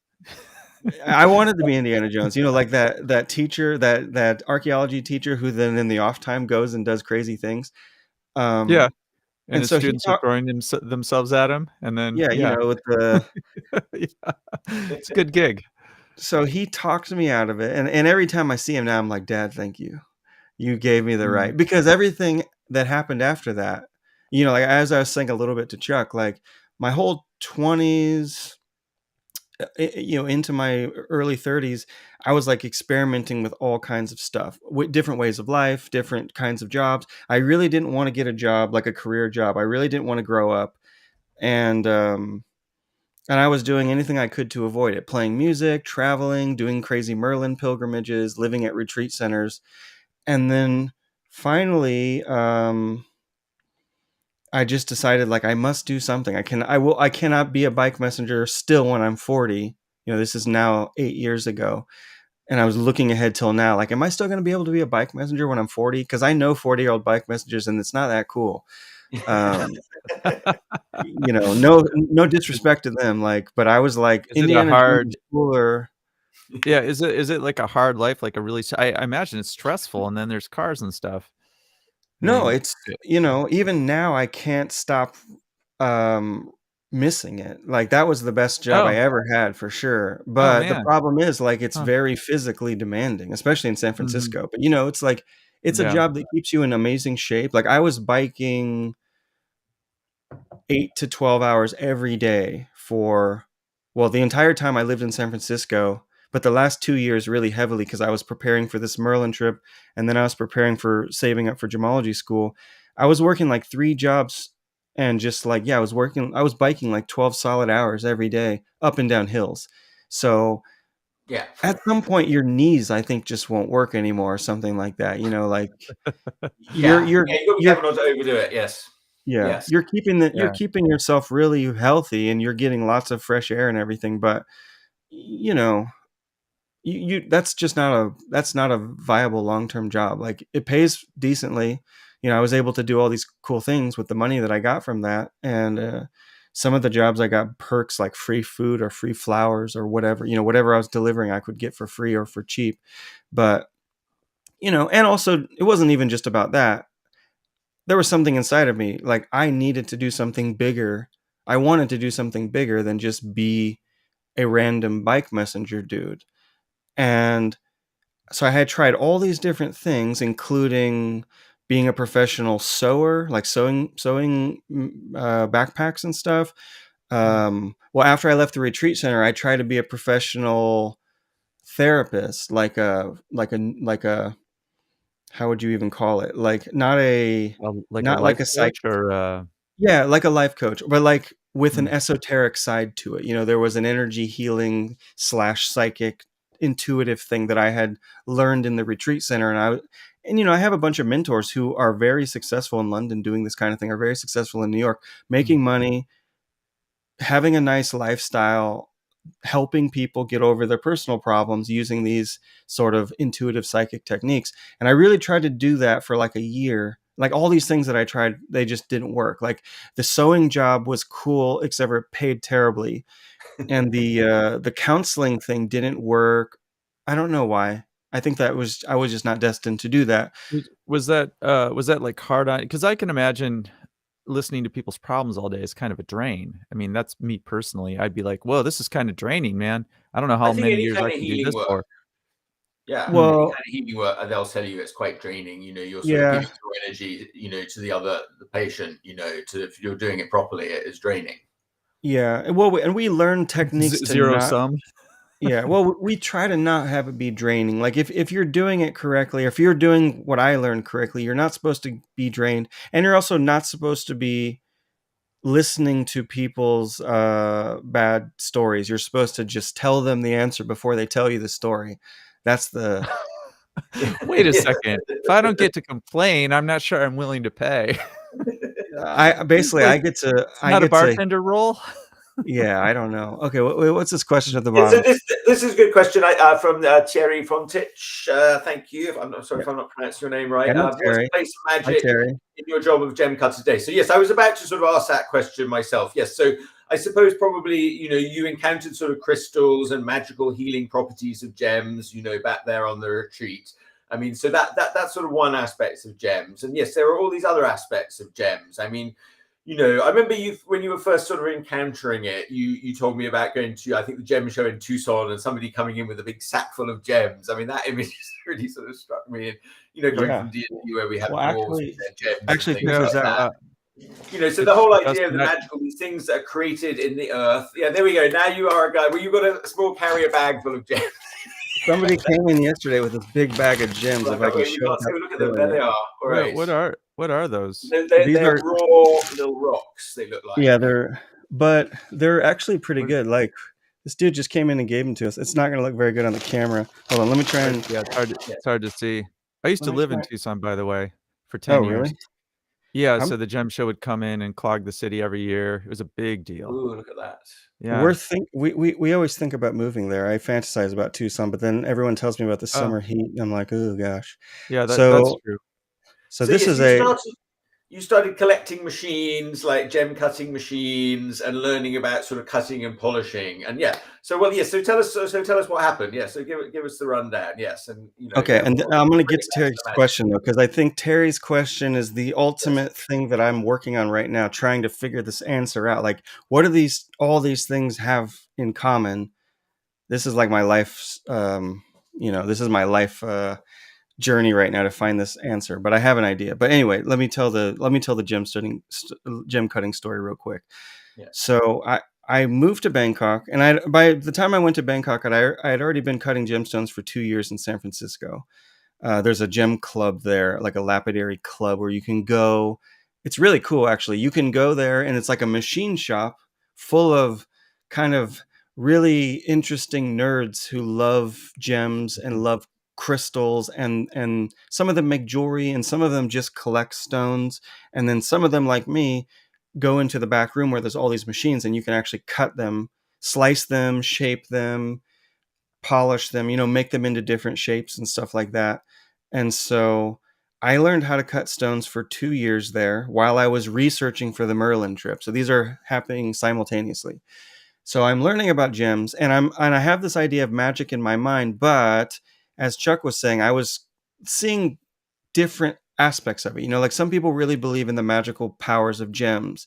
I wanted to be Indiana Jones, like that teacher, that archaeology teacher who then in the off time goes and does crazy things. Yeah. And his so students are throwing themselves at him, and then with the it's a good gig. So he talked me out of it, and every time I see him now, I'm like, Dad, thank you. You gave me the right, because everything that happened after that, like as I was saying a little bit to Chuck, like my whole 20s, into my early 30s, I was like experimenting with all kinds of stuff, with different ways of life, different kinds of jobs. I really didn't want to get a job, like a career job. I really didn't want to grow up. And I was doing anything I could to avoid it, playing music, traveling, doing crazy Merlin pilgrimages, living at retreat centers. And then finally, I just decided, like, I must do something. I cannot be a bike messenger still when I'm 40. This is now 8 years ago. And I was looking ahead till now, like, am I still going to be able to be a bike messenger when I'm 40? Because I know 40-year-old bike messengers, and it's not that cool. No disrespect to them, but I was like, is Indiana it a hard cooler. Yeah, is it like a hard life, like a really? I imagine it's stressful, and then there's cars and stuff. No, it's even now I can't stop missing it. Like, that was the best job I ever had, for sure. But the problem is, like, it's very physically demanding, especially in San Francisco. But it's like, it's a job that keeps you in amazing shape. Like, I was biking 8 to 12 hours every day for, the entire time I lived in San Francisco, but the last 2 years really heavily, because I was preparing for this Merlin trip, and then I was preparing for saving up for gemology school. I was working like 3 jobs, and just like, I was biking like 12 solid hours every day up and down hills. So at some point your knees, I think, just won't work anymore, or something like that, like you're not to overdo it. Yes. Yeah, yes. You're keeping yourself really healthy, and you're getting lots of fresh air and everything. But that's just not a viable long-term job. Like, it pays decently. I was able to do all these cool things with the money that I got from that, and some of the jobs I got perks like free food or free flowers or whatever. Whatever I was delivering, I could get for free or for cheap. But and also, it wasn't even just about that. There was something inside of me, like, I needed to do something bigger. I wanted to do something bigger than just be a random bike messenger dude. And so I had tried all these different things, including being a professional sewer, like sewing backpacks and stuff. After I left the retreat center, I tried to be a professional therapist, like a how would you even call it? Like, not a psych, or like a life coach, but like with an esoteric side to it. There was an energy healing / psychic intuitive thing that I had learned in the retreat center, and I have a bunch of mentors who are very successful in London doing this kind of thing, are very successful in New York, making money, having a nice lifestyle, helping people get over their personal problems using these sort of intuitive psychic techniques. And I really tried to do that for like a year. Like, all these things that I tried, they just didn't work. Like, the sewing job was cool, except for it paid terribly. And the counseling thing didn't work. I don't know why. I think I was just not destined to do that. Was that like hard on? Because I can imagine listening to people's problems all day is kind of a drain. I mean, that's me personally. I'd be like, whoa, this is kind of draining, man. I don't know how many years I can do this for. Yeah. Well, any kind of healing work, they'll tell you it's quite draining. You're sort of giving your energy, to the patient, if you're doing it properly, it is draining. Yeah. Well, and we learn techniques to zero sum. Yeah. Well, we try to not have it be draining. Like, if you're doing it correctly, or if you're doing what I learned correctly, you're not supposed to be drained, and you're also not supposed to be listening to people's bad stories. You're supposed to just tell them the answer before they tell you the story. That's the Wait a second. If I don't get to complain, I'm not sure I'm willing to pay. I basically Like, I get to It's not a bartender role? yeah, I don't know. Okay, what's this question at the Yeah, so bottom? this is a good question from Thierry Fontich. Thank you. I'm not sorry if I'm not pronouncing your name right. I know What's the Terry. place of Hi, magic Terry. in your job of gem cutter today? So yes, I was about to sort of ask that question myself. Yes, so I suppose probably you encountered sort of crystals and magical healing properties of gems, back there on the retreat. I mean, so that's sort of one aspect of gems, and yes, there are all these other aspects of gems. I mean, I remember when you were first sort of encountering it, you told me about going to, I think, the gem show in Tucson and somebody coming in with a big sack full of gems. I mean, that image really sort of struck me. And, coming from D&D where we have dwarves with their gems actually, and things like that. So the whole idea of the magical, these things that are created in the earth. Yeah, there we go. Now you are a guy. Well, you've got a small carrier bag full of gems. Somebody came in yesterday with this big bag of gems. If I can show look at them. There they are. All right. What are those? They're raw little rocks. They look like. Yeah, they're actually pretty good. Like, this dude just came in and gave them to us. It's not going to look very good on the camera. Hold on, let me try and. Yeah, it's hard to see. I used to live in Tucson, by the way, for 10 years. Really? Yeah, so the gem show would come in and clog the city every year. It was a big deal. Ooh, look at that. Yeah. We always think about moving there. I fantasize about Tucson, but then everyone tells me about the summer heat, and I'm like, oh gosh. Yeah, that's true. So this is you started collecting machines, like gem cutting machines, and learning about sort of cutting and polishing. And so tell us what happened. Yeah, so give us the rundown. Yes, and okay, and I'm going to get to Terry's question though, because I think Terry's question is the ultimate thing that I'm working on right now, trying to figure this answer out. Like, what do all these things have in common? This is like my life's, this is my life journey right now to find this answer, but I have an idea. But anyway, let me tell the gem cutting story real quick. Yeah. So I moved to Bangkok, and by the time I went to Bangkok, I had already been cutting gemstones for 2 years in San Francisco. There's a gem club there, like a lapidary club, where you can go. It's really cool, actually. You can go there, and it's like a machine shop full of kind of really interesting nerds who love gems and love crystals, and some of them make jewelry, and some of them just collect stones, and then some of them, like me, go into the back room where there's all these machines, and you can actually cut them, slice them, shape them, polish them, make them into different shapes and stuff like that. And so I learned how to cut stones for 2 years there while I was researching for the Merlin trip. So these are happening simultaneously. So I'm learning about gems, and I have this idea of magic in my mind, but as Chuck was saying, I was seeing different aspects of it. Like some people really believe in the magical powers of gems,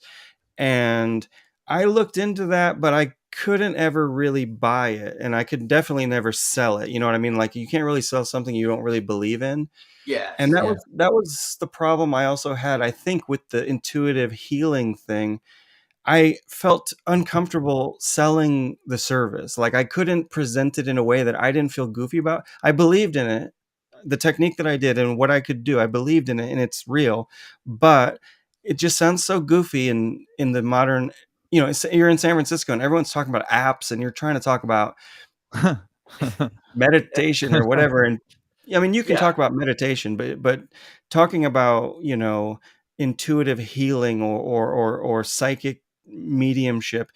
and I looked into that, but I couldn't ever really buy it, and I could definitely never sell it. You know what I mean? Like, you can't really sell something you don't really believe in. Yeah. And that was the problem I also had, I think, with the intuitive healing thing. I felt uncomfortable selling the service. Like, I couldn't present it in a way that I didn't feel goofy about. I believed in it, the technique that I did and what I could do. I believed in it, and it's real, but it just sounds so goofy in the modern, you're in San Francisco and everyone's talking about apps, and you're trying to talk about meditation or whatever. And I mean, you can talk about meditation, but talking about, intuitive healing or psychic mediumship,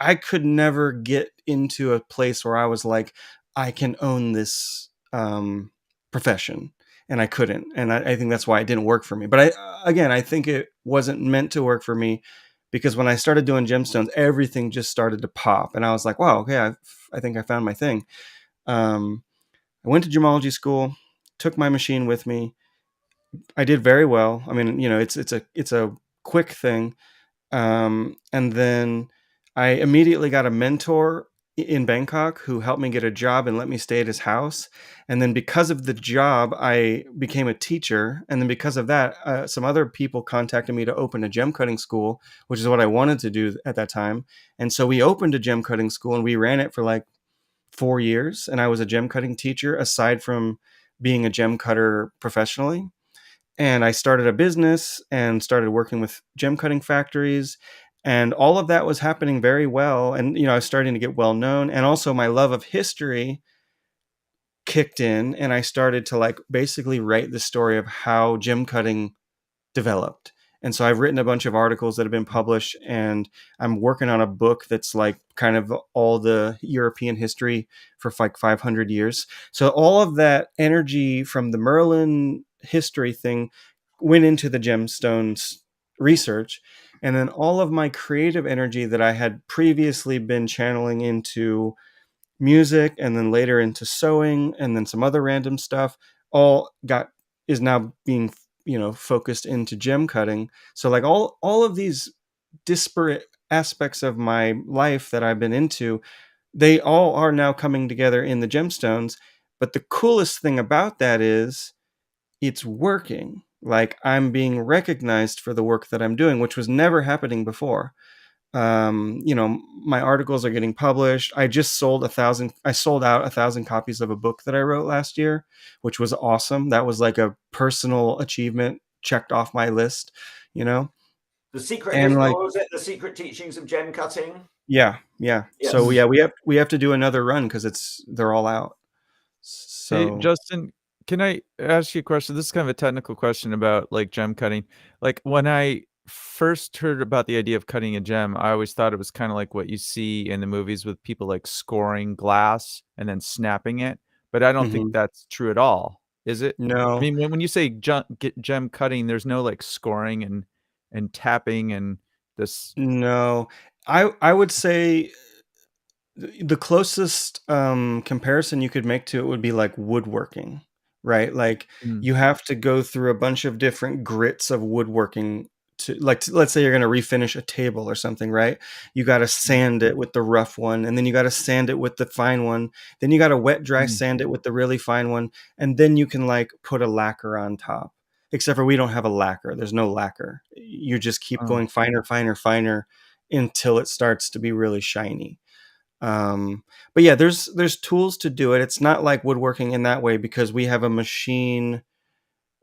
I could never get into a place where I was like, I can own this profession, and I couldn't. And I think that's why it didn't work for me. But I think it wasn't meant to work for me, because when I started doing gemstones, everything just started to pop, and I was like, wow, okay, I think I found my thing. I went to gemology school, took my machine with me. I did very well. I mean, it's a quick thing. And then I immediately got a mentor in Bangkok who helped me get a job and let me stay at his house. And then because of the job, I became a teacher. And then because of that, some other people contacted me to open a gem cutting school, which is what I wanted to do at that time. And so we opened a gem cutting school, and we ran it for like 4 years. And I was a gem cutting teacher aside from being a gem cutter professionally. and I started a business and started working with gem cutting factories, and all of that was happening very well. And I was starting to get well known, and also my love of history kicked in, and I started to like basically write the story of how gem cutting developed. And so I've written a bunch of articles that have been published, and I'm working on a book that's like kind of all the European history for like 500 years. So all of that energy from the Merlin history thing went into the gemstones research. And then all of my creative energy that I had previously been channeling into music and then later into sewing and then some other random stuff all is now being focused into gem cutting. So like all of these disparate aspects of my life that I've been into, they all are now coming together in the gemstones. But the coolest thing about that is it's working. Like I'm being recognized for the work that I'm doing, which was never happening before. My articles are getting published. I sold out 1,000 copies of a book that I wrote last year, which was awesome. That was like a personal achievement checked off my list, The secret and what was it? The Secret Teachings of Gemcutting? Yeah. Yes. So yeah, we have to do another run because they're all out. So Hey, Justin, can I ask you a question? This is kind of a technical question about like gem cutting. Like when I first heard about the idea of cutting a gem, I always thought it was kind of like what you see in the movies with people like scoring glass and then snapping it. But I don't think that's true at all, is it? No. I mean, when you say gem cutting, there's no like scoring and tapping and this. No, I would say the closest comparison you could make to it would be like woodworking, right? Like you have to go through a bunch of different grits of woodworking let's say you're going to refinish a table or something, right? You got to sand it with the rough one, and then you got to sand it with the fine one. Then you got to wet dry sand it with the really fine one, and then you can like put a lacquer on top. Except for we don't have a lacquer. There's no lacquer. You just keep going finer, finer, finer until it starts to be really shiny. But yeah, there's tools to do it. It's not like woodworking in that way because we have a machine,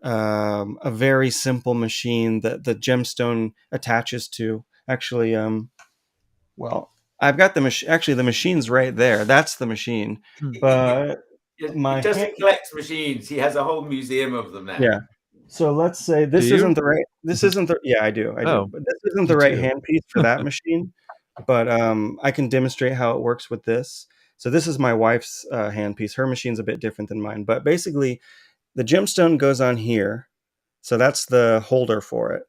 a very simple machine that the gemstone attaches to. Actually, I've got the machine. Actually, the machine's right there. That's the machine. But he doesn't collect machines. He has a whole museum of them now. Yeah. So let's say this isn't the right. This isn't the. Yeah, I do. But this isn't the right handpiece for that machine. But I can demonstrate how it works with this. So this is my wife's handpiece. Her machine's a bit different than mine. But basically, the gemstone goes on here. So that's the holder for it.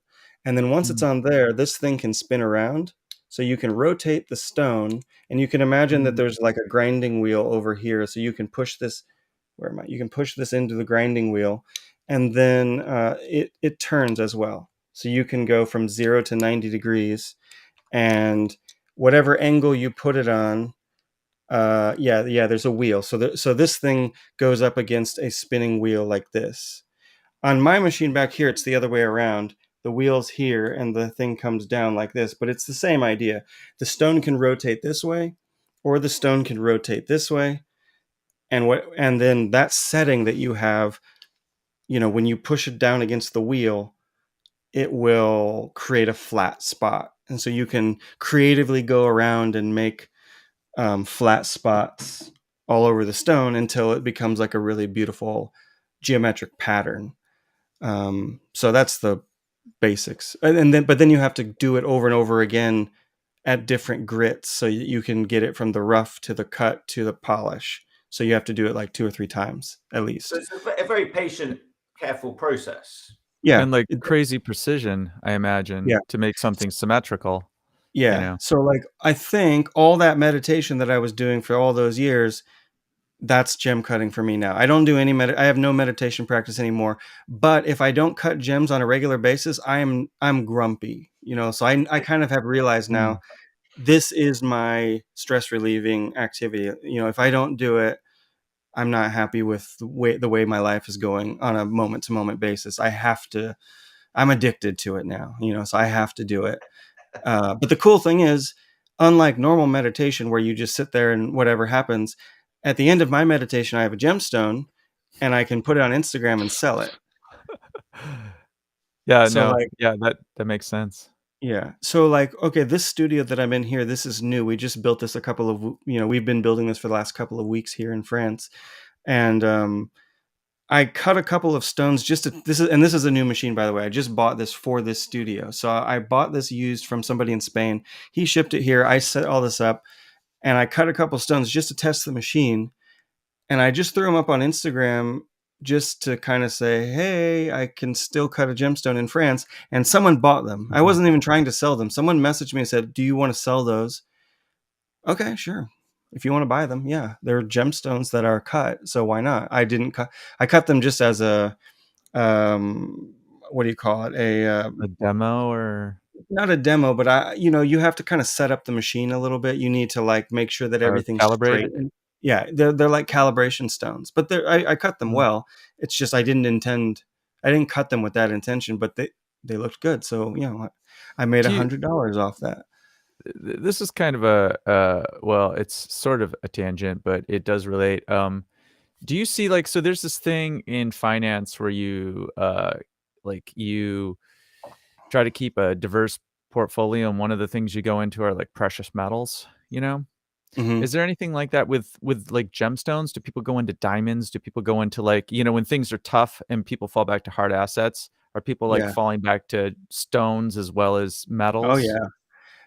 And then once it's on there, this thing can spin around. So you can rotate the stone. And you can imagine that there's like a grinding wheel over here. So you can push this. You can push this into the grinding wheel. And then it turns as well. So you can go from 0 to 90 degrees. And whatever angle you put it on, there's a wheel. So this thing goes up against a spinning wheel like this. On my machine back here, it's the other way around. The wheel's here and the thing comes down like this, but it's the same idea. The stone can rotate this way, or the stone can rotate this way. And then that setting that you have, when you push it down against the wheel, it will create a flat spot. And so you can creatively go around and make flat spots all over the stone until it becomes like a really beautiful geometric pattern. So that's the basics. But then you have to do it over and over again at different grits. So you can get it from the rough to the cut to the polish. So you have to do it like 2 or 3 times at least. So it's a very patient, careful process. Yeah. And like crazy precision, I imagine, to make something symmetrical. Yeah. So like, I think all that meditation that I was doing for all those years, that's gem cutting for me now. I don't do any I have no meditation practice anymore. But if I don't cut gems on a regular basis, I'm grumpy, so I kind of have realized now this is my stress relieving activity. If I don't do it, I'm not happy with the way my life is going on a moment to moment basis. I'm addicted to it now, so I have to do it. But the cool thing is, unlike normal meditation where you just sit there and whatever happens, at the end of my meditation, I have a gemstone and I can put it on Instagram and sell it. Yeah, So no, like, yeah, that makes sense. yeah. So like, okay, this studio that I'm in here, this is new. We just built this a couple of, we've been building this for the last couple of weeks here in France. And I cut a couple of stones just to, this is a new machine, by the way. I just bought this for this studio. So I bought this used from somebody in Spain. He shipped it here. I set all this up and I cut a couple of stones just to test the machine. And I just threw them up on Instagram just to kind of say, hey, I can still cut a gemstone in France. And someone bought them. I wasn't even trying to sell them. Someone messaged me and said, do you want to sell those? Okay, sure. If you want to buy them, yeah. They're gemstones that are cut. So why not? I cut them just as a, what do you call it? A demo or Not a demo, but you have to kind of set up the machine a little bit. You need to like make sure that everything's calibrate straight. it? Yeah, they're like calibration stones, but I cut them Mhm. well. It's just I didn't cut them with that intention, but they looked good. So I made Do you $100 off that. This is kind of well, it's sort of a tangent, but it does relate. Do you see so there's this thing in finance where you you try to keep a diverse portfolio, and one of the things you go into are like precious metals, you know? Hmm. Is there anything like that with like gemstones? Do people go into diamonds? Do people go into when things are tough and people fall back to hard assets? Are people like Yeah. falling back to stones as well as Oh metals? yeah.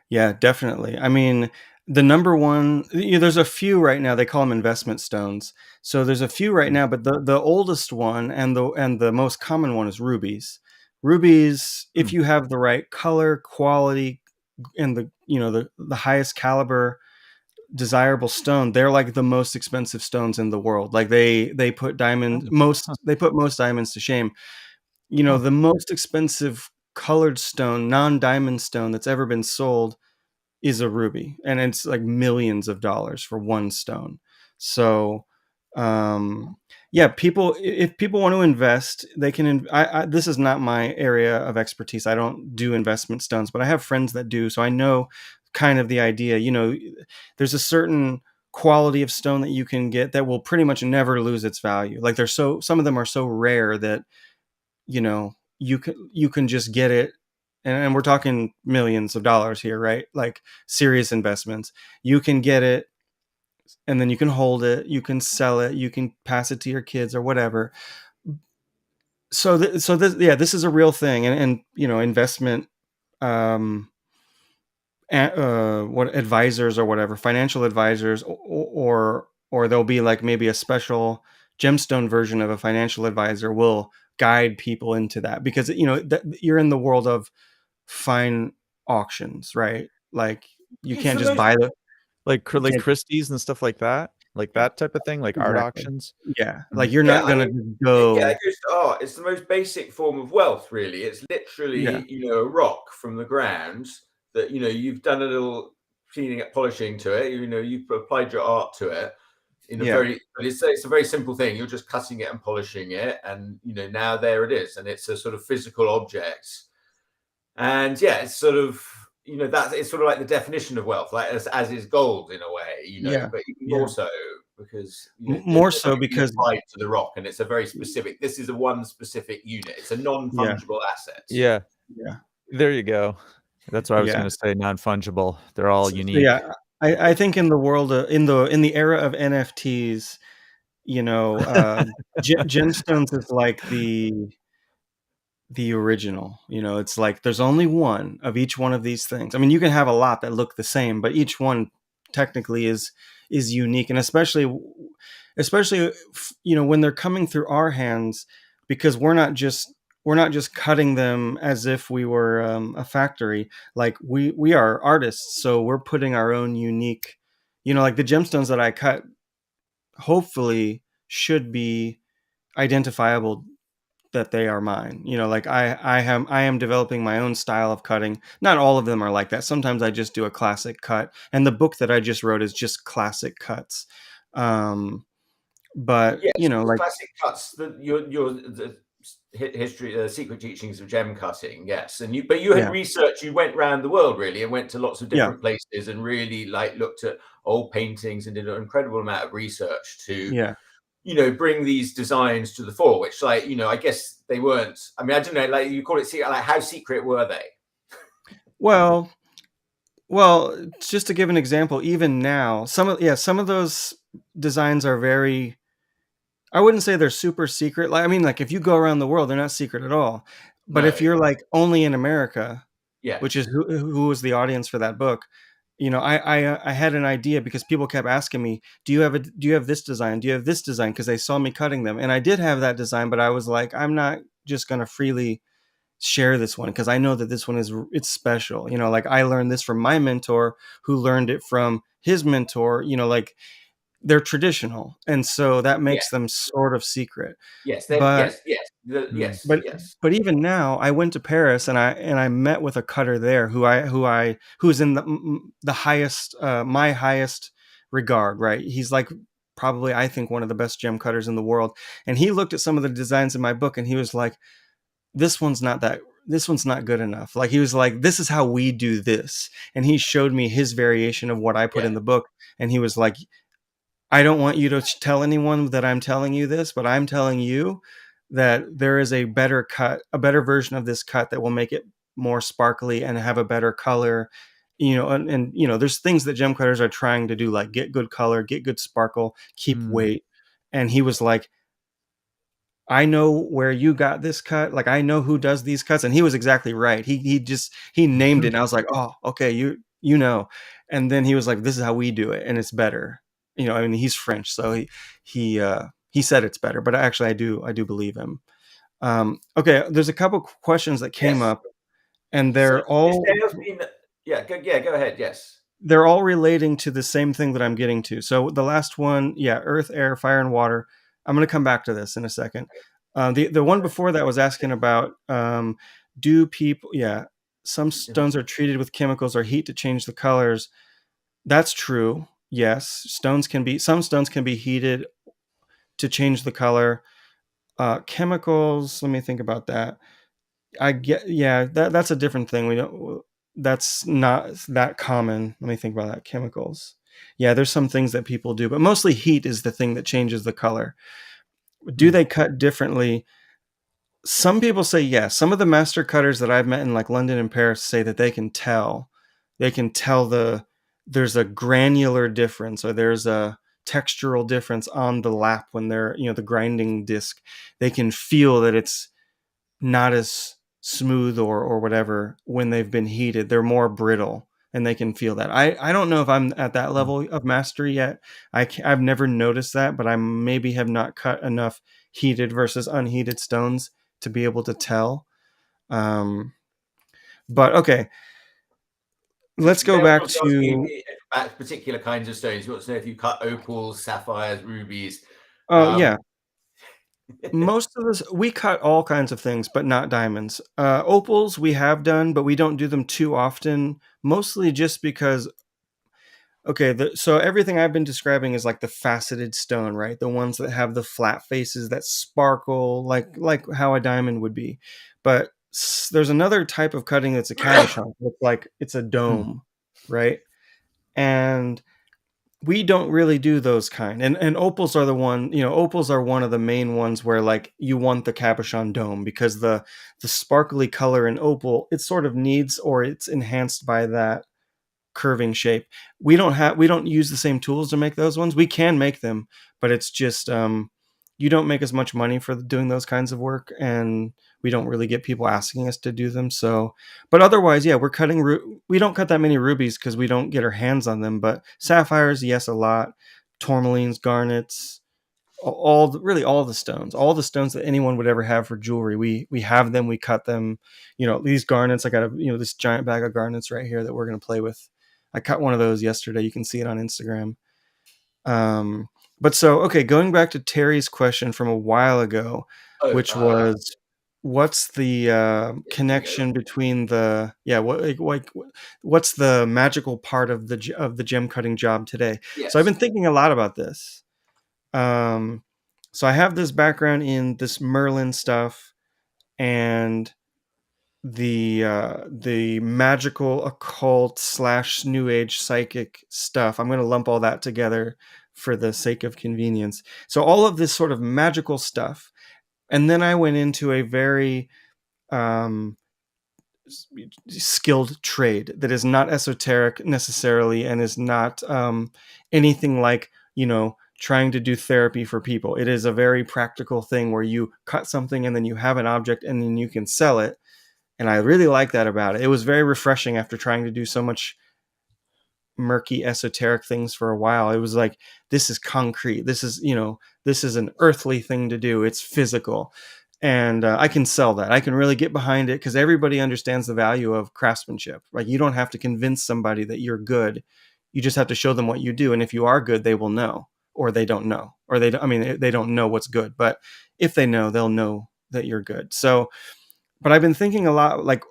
Yeah, definitely. I mean, the number one, there's a few right now. They call them investment stones. So there's a few right Mm. now, but the oldest one and the most common one is rubies. Rubies, if Mm. you have the right color, quality, and the highest caliber desirable stone, they're like the most expensive stones in the world. Like they put Oh, huh, most diamonds to shame. huh. The most expensive colored stone, non-diamond stone that's ever been sold is a ruby, and it's like millions of dollars for one stone. So yeah, if people want to invest, they can this is not my area of expertise. I don't do investment stones, but I have friends that do, so I know kind of the idea. There's a certain quality of stone that you can get that will pretty much never lose its value. Like some of them are so rare that you can just get it, and we're talking millions of dollars here, right? Like serious investments. You can get it and then you can hold it, you can sell it, you can pass it to your kids or whatever. This is a real thing, and investment, um what advisors or whatever, financial advisors, or there'll be like maybe a special gemstone version of a financial advisor will guide people into that, because you're in the world of fine auctions, right? Like you It's can't the just most buy the you Like can't Christie's and stuff like that? Like that type of thing, like art exactly. auctions? Yeah, like Mhm. you're Yeah, not I gonna mean, just it go. goes to art. It's the most basic form of wealth, really. It's Yeah, literally, a rock from the ground that, you've done a little cleaning up, polishing to it. You've applied your art to it yeah, but it's a very simple thing. You're just cutting it and polishing it, and now there it is, and it's a sort of physical object. And yeah, it's sort of that it's sort of like the definition of wealth, like as is gold in a way, yeah, but even more yeah. so because More there's so nothing because applied to the rock, and it's a very specific. This is a one specific unit. It's a yeah, non-fungible asset. Yeah, yeah, there you go. That's what I was yeah. gonna say, non-fungible. They're all So yeah, unique. I think in the world in the era of NFTs, gemstones is like the original. It's like there's only one of each one of these things. I mean, you can have a lot that look the same, but each one technically is unique, and especially when they're coming through our hands, because we're not just cutting them as if we were a factory. Like we are artists, so we're putting our own unique, like the gemstones that I cut hopefully should be identifiable, that they are mine. Like I am developing my own style of cutting. Not all of them are like that. Sometimes I just do a classic cut, and the book that I just wrote is just classic cuts. But Yes, it's like, classic cuts. The history, secret teachings of gem cutting. Yes, but you had yeah, researched. You went around the world really, and went to lots of yeah, different places, and really like looked at old paintings and did an incredible amount of research to yeah, bring these designs to the fore, which, like, I guess they weren't. I mean, I don't know, like, you call it secret, like, how secret were they? Well, just to give an example, even now, some of those designs are very, I wouldn't say they're super secret. Like, I mean, like, if you go around the world, they're not secret at all. But No. if you're like only in America, Yeah. which is who was the audience for that book, I had an idea because people kept asking me, do you have this design? Do you have this design? Because they saw me cutting them, and I did have that design, but I was like, I'm not just gonna freely share this one because I know that this one it's special. Like, I learned this from my mentor, who learned it from his mentor. Like, they're traditional, and so that makes them sort of secret. Yes. But Yes. but even now, I went to Paris and I met with a cutter there who's in the highest, my highest regard. Right, he's like probably, I think, one of the best gem cutters in the world. And he looked at some of the designs in my book and he was like, this one's not good enough. Like, he was like, this is how we do this. And he showed me his variation of what I put in the book. And he was like, I don't want you to tell anyone that I'm telling you this, but I'm telling you that there is a better cut, a better version of this cut that will make it more sparkly and have a better color. And there's things that gem cutters are trying to do, like get good color, get good sparkle, keep weight. And he was like, I know where you got this cut. Like, I know who does these cuts. And he was exactly right. He named it. And I was like, oh, okay. You know. And then he was like, this is how we do it. And it's better. I mean, he's French, so he said it's better, but actually I do believe him. Okay. There's a couple questions that came up, and they're all, go ahead. Yes. They're all relating to the same thing that I'm getting to. So the last one, earth, air, fire, and water. I'm going to come back to this in a second. The one before that was asking about, do people, some stones are treated with chemicals or heat to change the colors. That's true. Yes, some stones can be heated to change the color. Chemicals, let me think about that. That's a different thing. That's not that common. Let me think about that. Chemicals. Yeah, there's some things that people do, but mostly heat is the thing that changes the color. Do they cut differently? Some people say yes. Some of the master cutters that I've met in like London and Paris say that they can tell. There's a granular difference, or there's a textural difference on the lap when they're, the grinding disc. They can feel that it's not as smooth or whatever when they've been heated. They're more brittle, and they can feel that. I don't know if I'm at that level of mastery yet. I've never noticed that, but I maybe have not cut enough heated versus unheated stones to be able to tell. But okay. Let's go back to particular kinds of stones. You want to know if you cut opals, sapphires, rubies. Yeah. Most of us, we cut all kinds of things, but not diamonds. Opals we have done, but we don't do them too often, mostly just because, so everything I've been describing is like the faceted stone, right? The ones that have the flat faces that sparkle like how a diamond would be. But there's another type of cutting that's a cabochon. It's like it's a dome, right? And we don't really do those kind. And opals are the one, opals are one of the main ones where like you want the cabochon dome, because the sparkly color in opal, it sort of needs, or it's enhanced by that curving shape. We don't use the same tools to make those ones. We can make them, but it's just you don't make as much money for doing those kinds of work, and we don't really get people asking us to do them. So, but otherwise, we're cutting. We don't cut that many rubies because we don't get our hands on them. But sapphires, yes, a lot. Tourmalines, garnets, all the stones that anyone would ever have for jewelry. We have them. We cut them. These garnets. I got this giant bag of garnets right here that we're going to play with. I cut one of those yesterday. You can see it on Instagram. But so, okay, going back to Terry's question from a while ago, which was, what's the connection between the what's the magical part of the gem cutting job today? Yes. So I've been thinking a lot about this. So I have this background in this Merlin stuff and the magical occult / new age psychic stuff. I'm going to lump all that together for the sake of convenience. So all of this sort of magical stuff. And then I went into a very skilled trade that is not esoteric necessarily and is not anything like, trying to do therapy for people. It is a very practical thing where you cut something and then you have an object and then you can sell it. And I really like that about it. It was very refreshing after trying to do so much murky esoteric things for a while. It was like, this is concrete. This is an earthly thing to do. It's physical. And I can sell that. I can really get behind it because everybody understands the value of craftsmanship. Like, you don't have to convince somebody that you're good. You just have to show them what you do. And if you are good, they will know, or they don't know, or they don't know what's good. But if they know, they'll know that you're good. So, but I've been thinking a lot, like,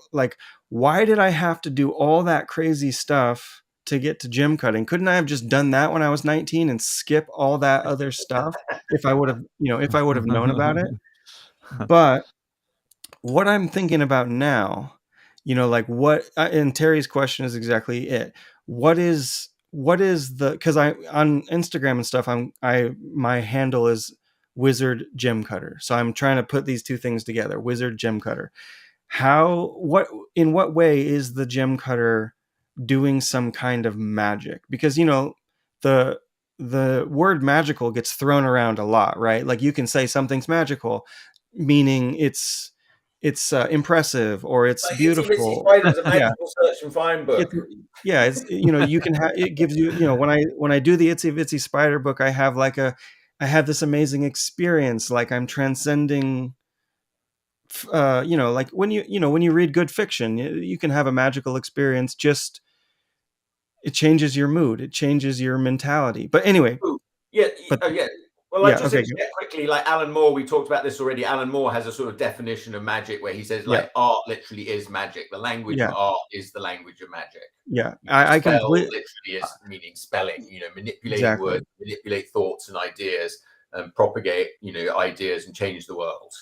why did I have to do all that crazy stuff to get to gem cutting? Couldn't I have just done that when I was 19 and skip all that other stuff if I would have known about it? But what I'm thinking about now, what, and Terry's question is exactly it. What is because I, on Instagram and stuff, my handle is Wizard Gem Cutter. So I'm trying to put these two things together, Wizard Gem Cutter. In what way is the gem cutter doing some kind of magic? Because, the word magical gets thrown around a lot, right? Like, you can say something's magical, meaning it's impressive or it's like beautiful. It's a magical search and find book. You can have, it gives you, when I do the Itsy Bitsy Spider book, I have this amazing experience. Like, I'm transcending, like when you read good fiction, you can have a magical experience. Just, it changes your mood. It changes your mentality. But anyway. Yeah. Well, quickly, like Alan Moore, we talked about this already. Alan Moore has a sort of definition of magic where he says, art literally is magic. The language of art is the language of magic. Yeah, I completely literally is meaning spelling. Manipulate words, manipulate thoughts and ideas, and propagate ideas and change the world.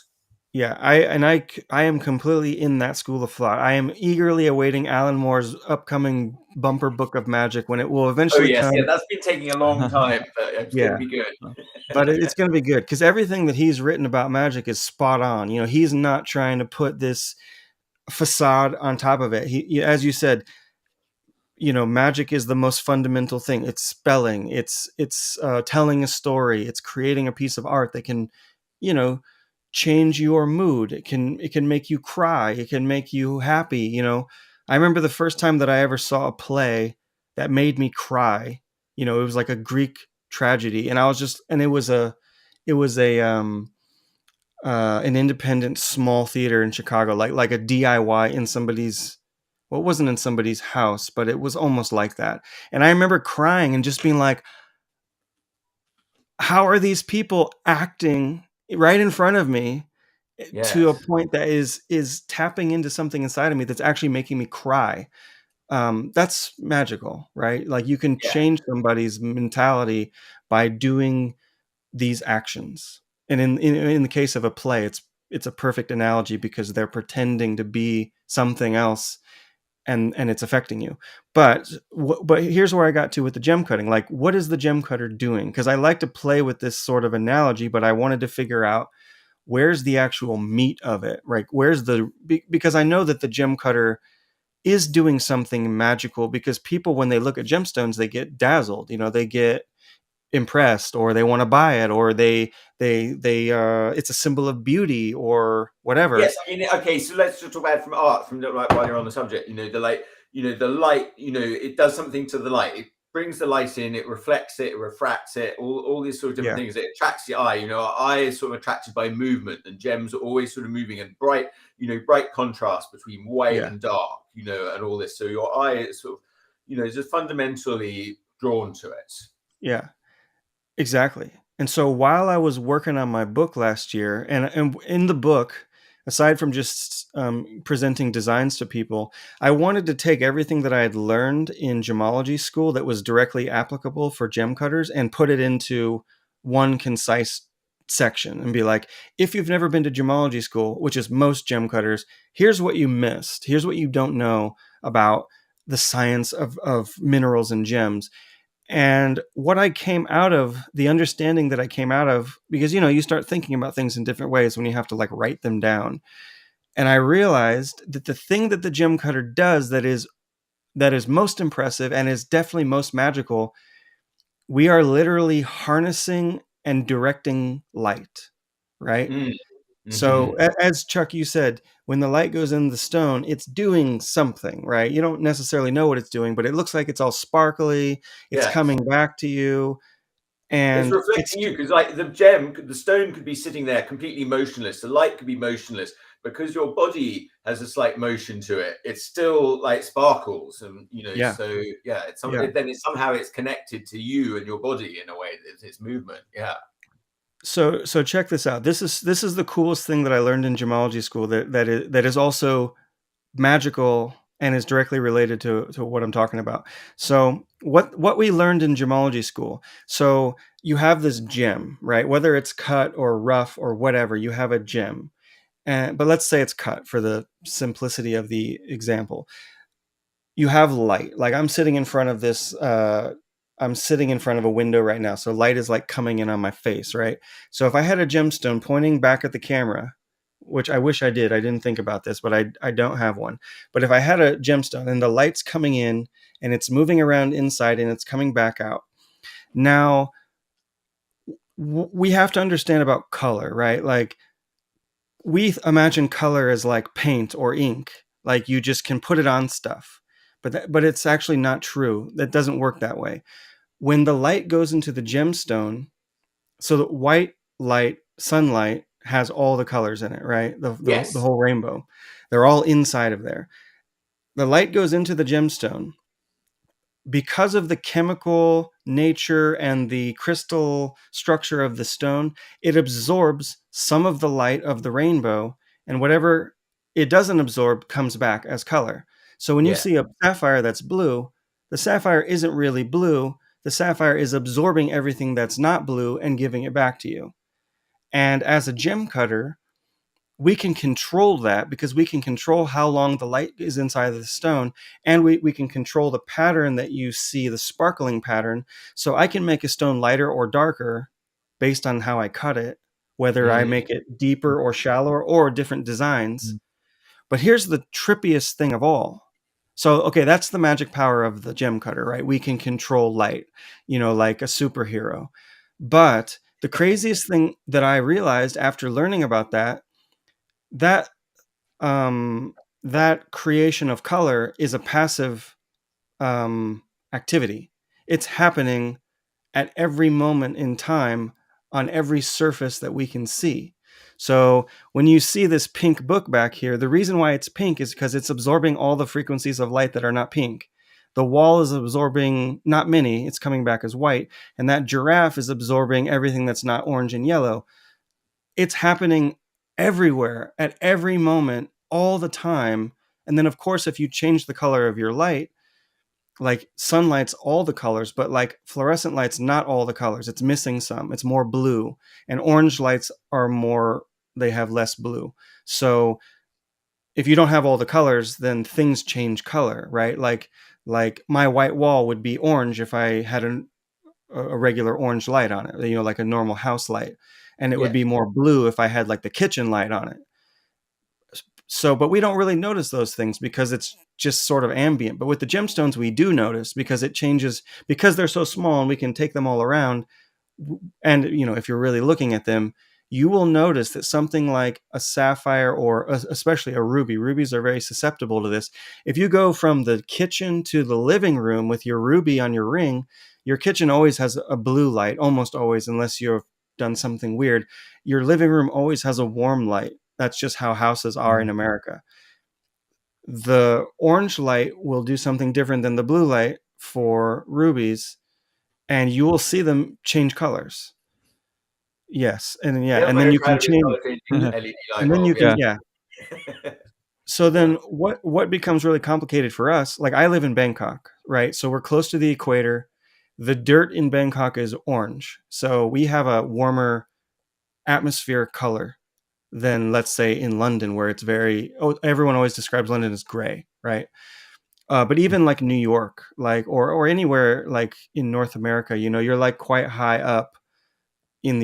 Yeah, I am completely in that school of thought. I am eagerly awaiting Alan Moore's upcoming bumper book of magic when it will eventually come. Yeah, that's been taking a long time, but it's going to be good. But it's going to be good because everything that he's written about magic is spot on. He's not trying to put this facade on top of it. He, as you said, magic is the most fundamental thing. It's spelling. It's telling a story. It's creating a piece of art that can, change your mood. It can make you cry. It can make you happy. I remember the first time that I ever saw a play that made me cry. It was like a Greek tragedy, and it was an independent small theater in Chicago, like a DIY in somebody's. Well, it wasn't in somebody's house, but it was almost like that. And I remember crying and just being like, how are these people acting right in front of me to a point that is tapping into something inside of me that's actually making me cry? That's magical, right? Like, you can change somebody's mentality by doing these actions. And in the case of a play, it's a perfect analogy because they're pretending to be something else, and it's affecting you. But here's where I got to with the gem cutting. Like, what is the gem cutter doing? Because I like to play with this sort of analogy, but I wanted to figure out where's the actual meat of it, right? Because I know that the gem cutter is doing something magical, because people, when they look at gemstones, they get dazzled, they get impressed, or they want to buy it, or they it's a symbol of beauty or whatever. Yes, okay, so let's just talk about it from art, while you're on the subject. The light, it does something to the light. It brings the light in, it reflects it, it refracts it, all these sort of different things. It attracts the eye. Our eye is sort of attracted by movement, and gems are always sort of moving, and bright contrast between white and dark, and all this. So your eye is sort of, just fundamentally drawn to it. Yeah, exactly. And so while I was working on my book last year, and in the book, aside from just presenting designs to people, I wanted to take everything that I had learned in gemology school that was directly applicable for gem cutters and put it into one concise section and be like, if you've never been to gemology school, which is most gem cutters, here's what you missed. Here's what you don't know about the science of minerals and gems. And what I came out of, the understanding that I came out of, because, you start thinking about things in different ways when you have to like write them down. And I realized that the thing that the gem cutter does that is most impressive and is definitely most magical, we are literally harnessing and directing light, right? So as Chuck, you said, when the light goes in the stone, it's doing something, right? You don't necessarily know what it's doing, but it looks like it's all sparkly. It's coming back to you. And it's reflecting you, because like the stone could be sitting there completely motionless. The light could be motionless, because your body has a slight motion to it. It's still like sparkles, and so then it's somehow it's connected to you and your body in a way. It's movement. Yeah. So check this out. This is the coolest thing that I learned in gemology school that is also magical and is directly related to what I'm talking about. So what we learned in gemology school. So you have this gem, right? Whether it's cut or rough or whatever, you have a gem. But let's say it's cut for the simplicity of the example. You have light. Like I'm sitting in front of this I'm sitting in front of a window right now. So light is like coming in on my face, right? So if I had a gemstone pointing back at the camera, which I wish I did, I didn't think about this, but I don't have one. But if I had a gemstone and the light's coming in and it's moving around inside and it's coming back out. Now, we have to understand about color, right? Like we imagine color as like paint or ink, like you just can put it on stuff. But it's actually not true. That doesn't work that way. When the light goes into the gemstone, so the white light, sunlight, has all the colors in it, right? The whole rainbow. They're all inside of there. The light goes into the gemstone. Because of the chemical nature and the crystal structure of the stone, it absorbs some of the light of the rainbow, and whatever it doesn't absorb comes back as color. So when you see a sapphire that's blue, the sapphire isn't really blue. The sapphire is absorbing everything that's not blue and giving it back to you. And as a gem cutter, we can control that because we can control how long the light is inside of the stone, and we can control the pattern that you see, the sparkling pattern. So I can make a stone lighter or darker based on how I cut it, whether I make it deeper or shallower or different designs. But here's the trippiest thing of all. So, okay, that's the magic power of the gem cutter, right? We can control light, like a superhero. But the craziest thing that I realized after learning about that creation of color is a passive activity. It's happening at every moment in time on every surface that we can see. So when you see this pink book back here, the reason why it's pink is because it's absorbing all the frequencies of light that are not pink. The wall is absorbing not many, it's coming back as white, and that giraffe is absorbing everything that's not orange and yellow. It's happening everywhere, at every moment, all the time. And then, of course, if you change the color of your light, like sunlight's all the colors, but like fluorescent light's not all the colors. It's missing some. It's more blue. And orange lights are more, they have less blue. So if you don't have all the colors, then things change color, right? Like my white wall would be orange if I had a regular orange light on it, like a normal house light. And it would be more blue if I had like the kitchen light on it. So, but we don't really notice those things because it's just sort of ambient. But with the gemstones, we do notice because it changes, because they're so small and we can take them all around. And, if you're really looking at them, you will notice that something like a sapphire or especially a ruby, rubies are very susceptible to this. If you go from the kitchen to the living room with your ruby on your ring, your kitchen always has a blue light, almost always, unless you've done something weird. Your living room always has a warm light. That's just how houses are in America. The orange light will do something different than the blue light for rubies, and you will see them change colors. Yes, and and then you can change LED and then you can So then what becomes really complicated for us, like I live in Bangkok, right? So we're close to the equator. The dirt in Bangkok is orange. So we have a warmer atmospheric color than, let's say, in London, where it's everyone always describes London as gray, right? But even like New York, like or anywhere like in North America, you're like quite high up from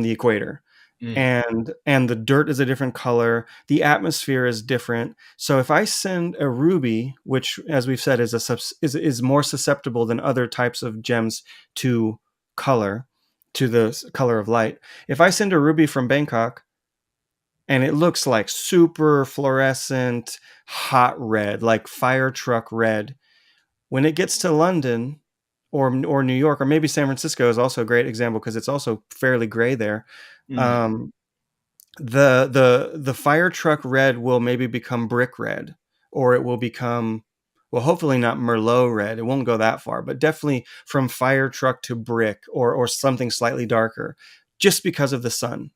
the equator. And the dirt is a different color, the atmosphere is different. So if I send a ruby, which as we've said is more susceptible than other types of gems to color, to the color of light, if I send a ruby from Bangkok and it looks like super fluorescent hot red, like fire truck red, when it gets to London or New York, or maybe San Francisco is also a great example because it's also fairly gray there. The fire truck red will maybe become brick red, or it will become, well, hopefully not Merlot red. It won't go that far, but definitely from fire truck to brick, or something slightly darker, just because of the sun.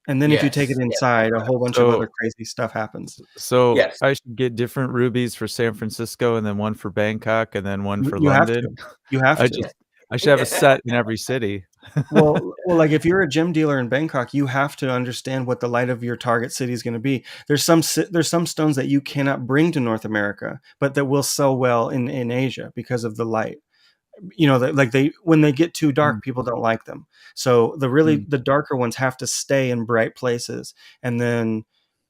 And then if you take it inside, a whole bunch of other crazy stuff happens. So I should get different rubies for San Francisco, and then one for Bangkok, and then one for London. You have to. I should have a set in every city. well, like if you're a gem dealer in Bangkok, you have to understand what the light of your target city is going to be. There's some stones that you cannot bring to North America, but that will sell well in Asia because of the light. When they get too dark, people don't like them. So the darker ones have to stay in bright places, and then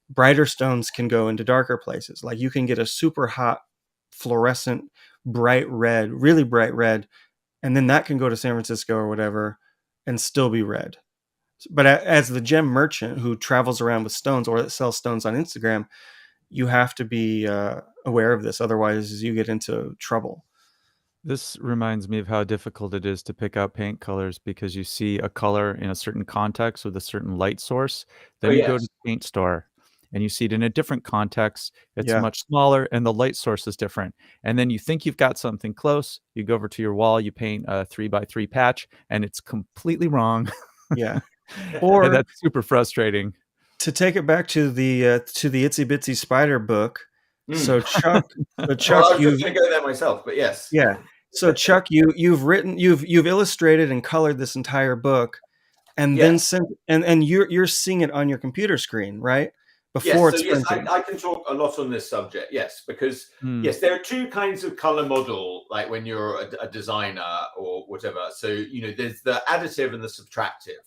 brighter stones can go into darker places. Like you can get a super hot fluorescent bright red, really bright red, and then that can go to San Francisco or whatever and still be red. But as the gem merchant who travels around with stones or that sells stones on Instagram, you have to be aware of this. Otherwise you get into trouble. This reminds me of how difficult it is to pick out paint colors, because you see a color in a certain context with a certain light source. Then you go to the paint store and you see it in a different context. It's much smaller and the light source is different. And then you think you've got something close. You go over to your wall, you paint a 3x3 patch, and it's completely wrong. Yeah. Or and that's super frustrating. To take it back to the Itsy Bitsy Spider book. So Chuck, well, I was just going to go there myself, but yes. Yeah. So Chuck, you've illustrated and colored this entire book, and then and you're seeing it on your computer screen, right? Before it's printed. I can talk a lot on this subject. Yes, because there are two kinds of color model, like when you're a designer or whatever. So there's the additive and the subtractive.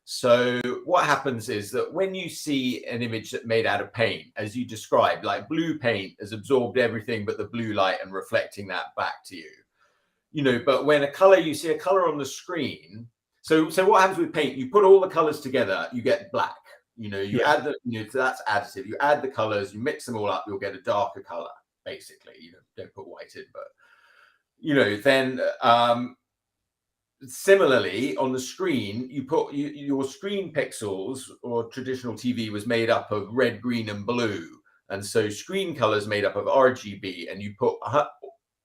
So what happens is that when you see an image that's made out of paint, as you described, like blue paint has absorbed everything but the blue light and reflecting that back to you. But when you see a color on the screen, so what happens with paint? You put all the colors together, you get black. You add so that's additive. You add the colors, you mix them all up, you'll get a darker color, basically. Don't put white in, but then similarly, on the screen, you put your screen pixels, or traditional TV was made up of red, green, and blue. And so screen colors made up of RGB. And you put,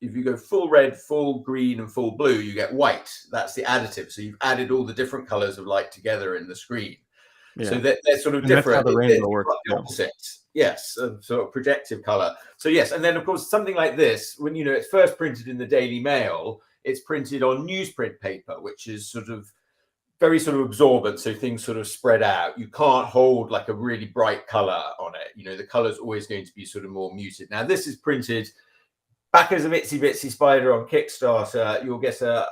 if you go full red, full green, and full blue, you get white. That's the additive. So you've added all the different colors of light together in the screen. Yeah. So they're sort of different. That's how the rainbow works. Opposite. Yes, sort of projective color. So yes, and then of course something like this, when it's first printed in the Daily Mail, it's printed on newsprint paper, which is sort of very sort of absorbent, so things sort of spread out. You can't hold like a really bright color on it. The color's always going to be sort of more muted. Now this is printed back as a Itsy Bitsy Spider on Kickstarter. You'll get a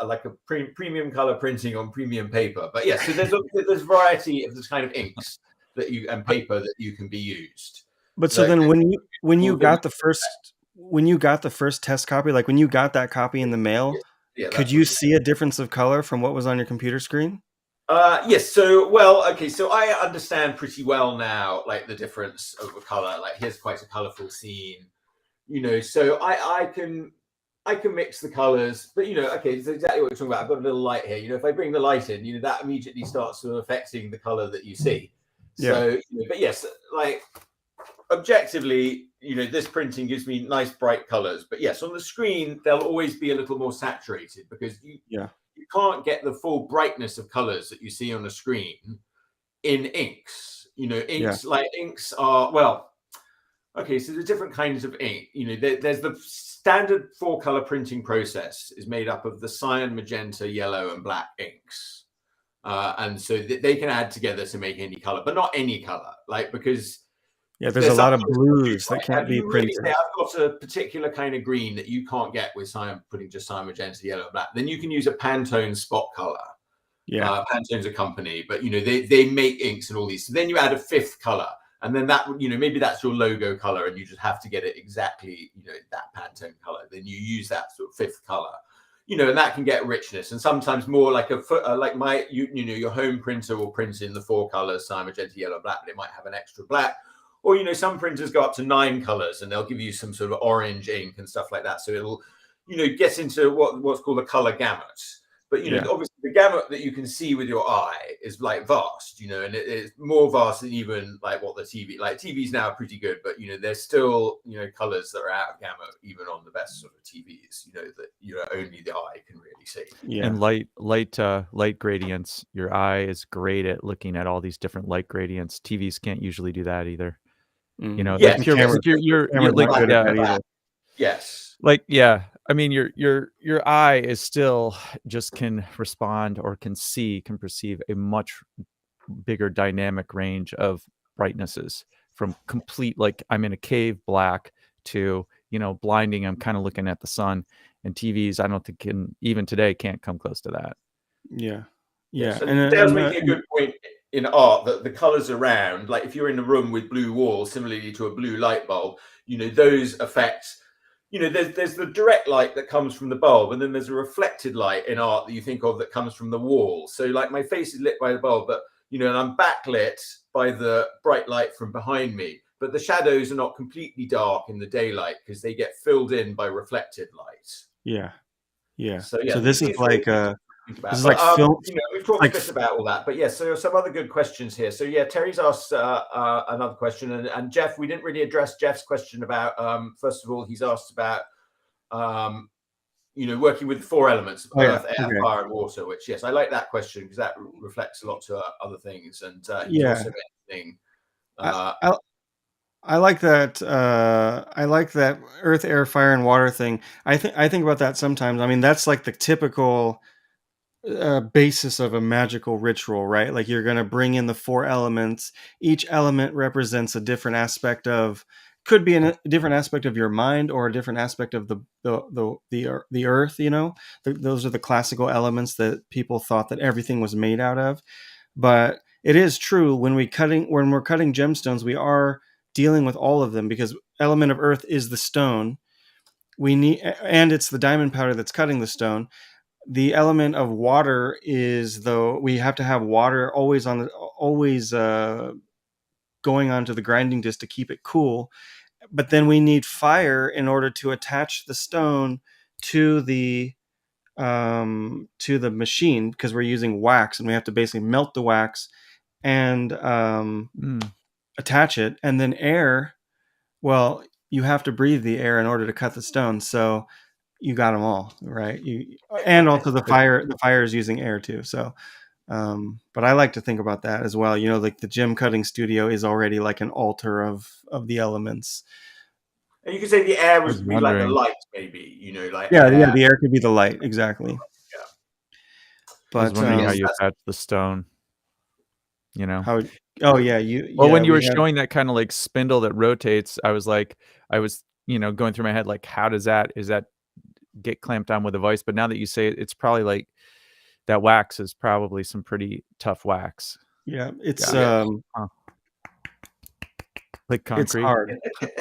premium color printing on premium paper. But yes, so there's a variety of this kind of inks and paper that you can be used. But so then when you got the first test copy, like when you got that copy in the mail, could you see a difference of color from what was on your computer screen? Yes. So, so I understand pretty well now, like the difference of a color. Like here's quite a colorful scene, so I can mix the colors, but it's exactly what we're talking about. I've got a little light here. If I bring the light in, that immediately starts sort of affecting the color that you see. So, but yes, like objectively, this printing gives me nice bright colors. But yes, on the screen, they'll always be a little more saturated because you can't get the full brightness of colors that you see on the screen in inks. Inks are, so there's different kinds of ink. There's the standard 4-color printing process is made up of the cyan, magenta, yellow, and black inks. And so they can add together to make any color, but not any color, because Yeah, there's a lot of blues that can't be really printed. say, I've got a particular kind of green that you can't get with putting just cyan, magenta, yellow, black. Then you can use a Pantone spot color. Yeah. Pantone's a company, but they make inks and all these. So then you add a fifth color, and then that maybe that's your logo color, and you just have to get it exactly that Pantone color. Then you use that sort of fifth color, and that can get richness. And sometimes more like your home printer will print in the 4 colors: cyan, magenta, yellow, black, but it might have an extra black. Or some printers go up to 9 colors, and they'll give you some sort of orange ink and stuff like that. So it'll get into what's called a color gamut. But obviously the gamut that you can see with your eye is like vast, and it's more vast than even like what the TVs now are pretty good, but there's still colors that are out of gamut even on the best sort of TVs, that only the eye can really see. Yeah. And light gradients. Your eye is great at looking at all these different light gradients. TVs can't usually do that either. Yes. Like, yeah, I mean, your eye is still just can respond or can perceive a much bigger dynamic range of brightnesses, from complete, like I'm in a cave black to, blinding. I'm kind of looking at the sun, and TVs, I don't think even today can't come close to that. Yeah. Yeah. So and Dale's making a good point in art that the colors around, like if you're in a room with blue walls, similarly to a blue light bulb, those effects, there's the direct light that comes from the bulb, and then there's a reflected light in art that you think of that comes from the wall. So like my face is lit by the bulb, but and I'm backlit by the bright light from behind me, but the shadows are not completely dark in the daylight because they get filled in by reflected light. Yeah. So this is like this is like film. We've talked a bit about all that, but so some other good questions here. So Terry's asked another question, and Jeff, we didn't really address Jeff's question about. First of all, he's asked about working with 4 elements: earth, air, fire, and water. Which I like that question because that reflects a lot to other things. And also anything. I like that. I like that earth, air, fire, and water thing. I think about that sometimes. I mean, that's like the typical basis of a magical ritual, right? Like you're going to bring in the 4 elements. Each element represents a different aspect of, could be a different aspect of your mind or a different aspect of the earth. Those are the classical elements that people thought that everything was made out of. But it is true when we're cutting gemstones, we are dealing with all of them, because element of earth is the stone. And it's the diamond powder that's cutting the stone. The element of water is, though, we have to have water always going onto the grinding disc to keep it cool. But then we need fire in order to attach the stone to the machine, because we're using wax, and we have to basically melt the wax and attach it. And then air, well, you have to breathe the air in order to cut the stone. So you got them all, right? And also the fire is using air too. So, but I like to think about that as well. Like the gem cutting studio is already like an altar of the elements. And you could say the air would be like the light, maybe, like the air could be the light, exactly. Yeah. But I was wondering how you attach the stone. How? Oh yeah, when you were showing that kind of like spindle that rotates, I was going through my head like, how does that get clamped on with a vise? But now that you say it, it's probably like that wax is probably some pretty tough wax. Yeah, it's like concrete.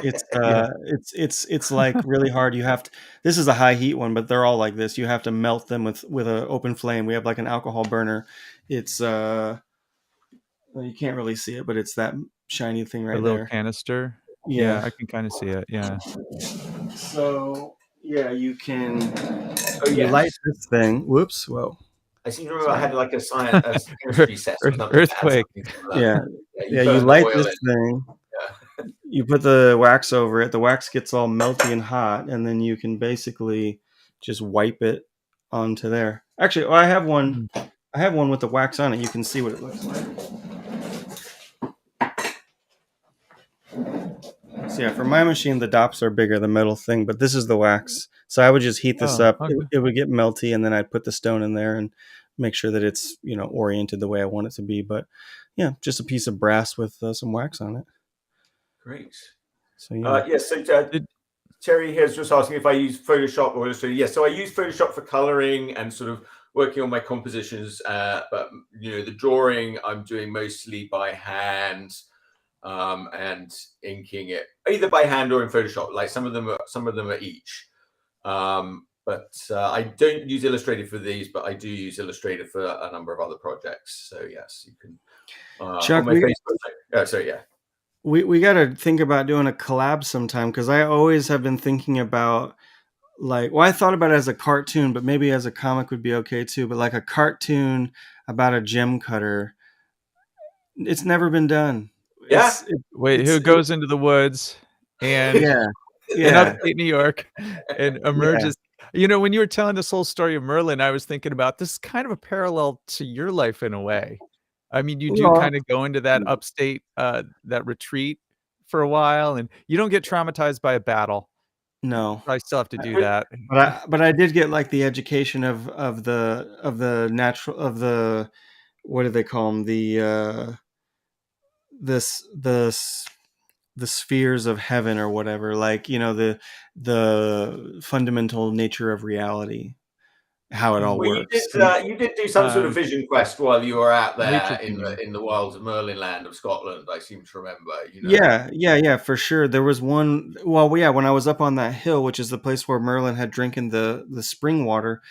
It's hard. It's like really hard. You have to. This is a high heat one, but they're all like this. You have to melt them with an open flame. We have like an alcohol burner. It's well, you can't really see it, but it's that shiny thing right there. A little canister. Yeah, I can kind of see it. Yeah. So you can. You light this thing. Whoops! Whoa. I seem to remember I had like a chemistry set. Earthquake. You light this thing. Yeah. You put the wax over it. The wax gets all melty and hot, and then you can basically just wipe it onto there. Actually, I have one. I have one with the wax on it. You can see what it looks like. So for my machine, the dops are bigger, the metal thing, but this is the wax. So I would just heat this up. Okay. It would get melty, and then I'd put the stone in there and make sure that it's oriented the way I want it to be. But just a piece of brass with some wax on it. Great. So yeah. Yes. So Terry here's just asking if I use Photoshop or Illustrator. Yes. So I use Photoshop for coloring and sort of working on my compositions. But the drawing I'm doing mostly by hand. And inking it either by hand or in Photoshop. Like some of them are each. But I don't use Illustrator for these, but I do use Illustrator for a number of other projects. So yes, you can. Chuck, on my Facebook. So yeah. We got to think about doing a collab sometime, because I always have been thinking about, like, well, I thought about it as a cartoon, but maybe as a comic would be okay too. But like a cartoon about a gem cutter, it's never been done. Yeah. Wait, who goes into the woods and in upstate New York and emerges? When you were telling this whole story of Merlin, I was thinking about this is kind of a parallel to your life in a way. I mean, you do kind of go into that upstate, that retreat for a while, and you don't get traumatized by a battle. No, I still have to do that. But I did get like the education of the natural, of the, what do they call them, the spheres of heaven or whatever, like, the fundamental nature of reality, how it all works. You did do some sort of vision quest while you were out there Kingdom. in the wilds of Merlin land of Scotland. I seem to remember. Yeah, for sure. There was one. Well, yeah, when I was up on that hill, which is the place where Merlin had drinking the spring water,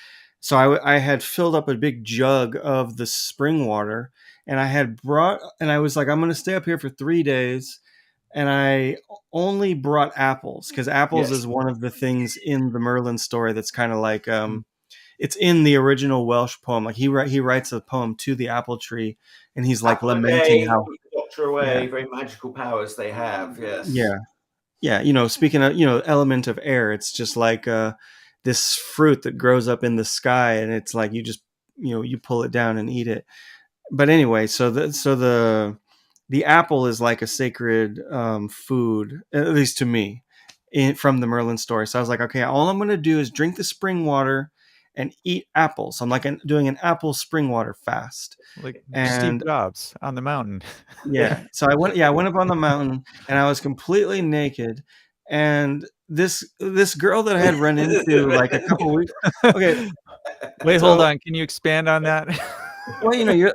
so I had filled up a big jug of the spring water, and I was like, I'm going to stay up here for 3 days. And I only brought apples, because apples is one of the things in the Merlin story that's kind of like, it's in the original Welsh poem. Like he writes a poem to the apple tree, and he's like lamenting how doctor away, very magical powers they have. Yes. Yeah. Speaking of, element of air, it's just like this fruit that grows up in the sky, and it's like you just, you pull it down and eat it. But anyway, so the apple is like a sacred food, at least to me, from the Merlin story. So I was like, okay, all I'm going to do is drink the spring water and eat apples. I'm like doing an apple spring water fast. Like Steve Jobs on the mountain. Yeah. So I went up on the mountain, and I was completely naked. And this girl that I had run into like a couple weeks. Okay. Wait, hold on. Can you expand on that? Well,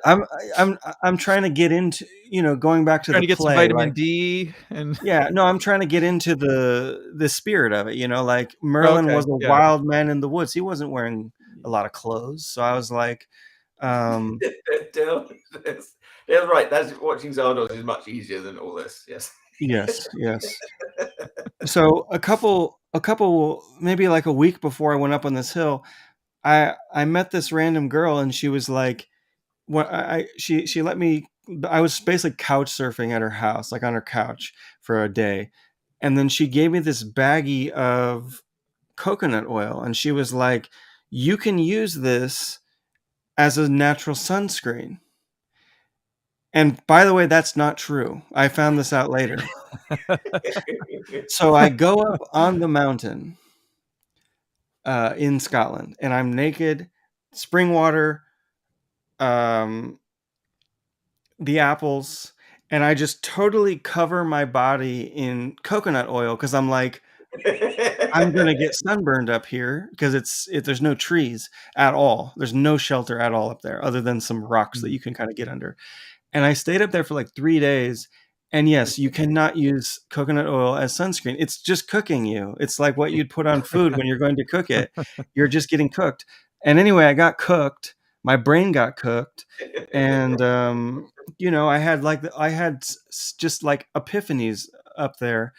I'm trying to get into, going back to trying the to get play, some vitamin D and I'm trying to get into the spirit of it. Like Merlin was a wild man in the woods. He wasn't wearing a lot of clothes, so I was like, Dale, right. That's watching Zardoz is much easier than all this. Yes. Yes. So a couple, maybe like a week before I went up on this hill, I met this random girl, and she was like, she let me. I was basically couch surfing at her house, like on her couch for a day, and then she gave me this baggie of coconut oil, and she was like, "You can use this as a natural sunscreen." And by the way, that's not true. I found this out later. So I go up on the mountain in Scotland, and I'm naked, spring water, the apples, and I just totally cover my body in coconut oil, because I'm like, I'm gonna get sunburned up here, because there's no trees at all. There's no shelter at all up there, other than some rocks that you can kind of get under. And I stayed up there for like 3 days. And yes, you cannot use coconut oil as sunscreen. It's just cooking you. It's like what you'd put on food when you're going to cook it. You're just getting cooked. And anyway, I got cooked. My brain got cooked. And, I had just like epiphanies up there.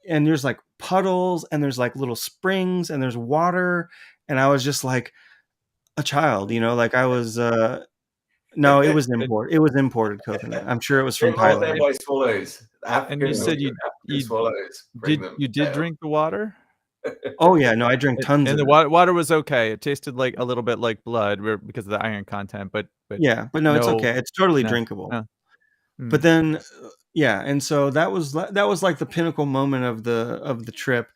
And there's like puddles, and there's like little springs, and there's water. And I was just like a child, like I was... No, it was imported. It was imported coconut. I'm sure it was from Thailand. By swallows. And you said you swallows. You did drink the water? Oh yeah, no, I drank tons. And the water was okay. It tasted like a little bit like blood because of the iron content, but yeah, but no, it's okay. It's totally drinkable. But then, and so that was like the pinnacle moment of the trip,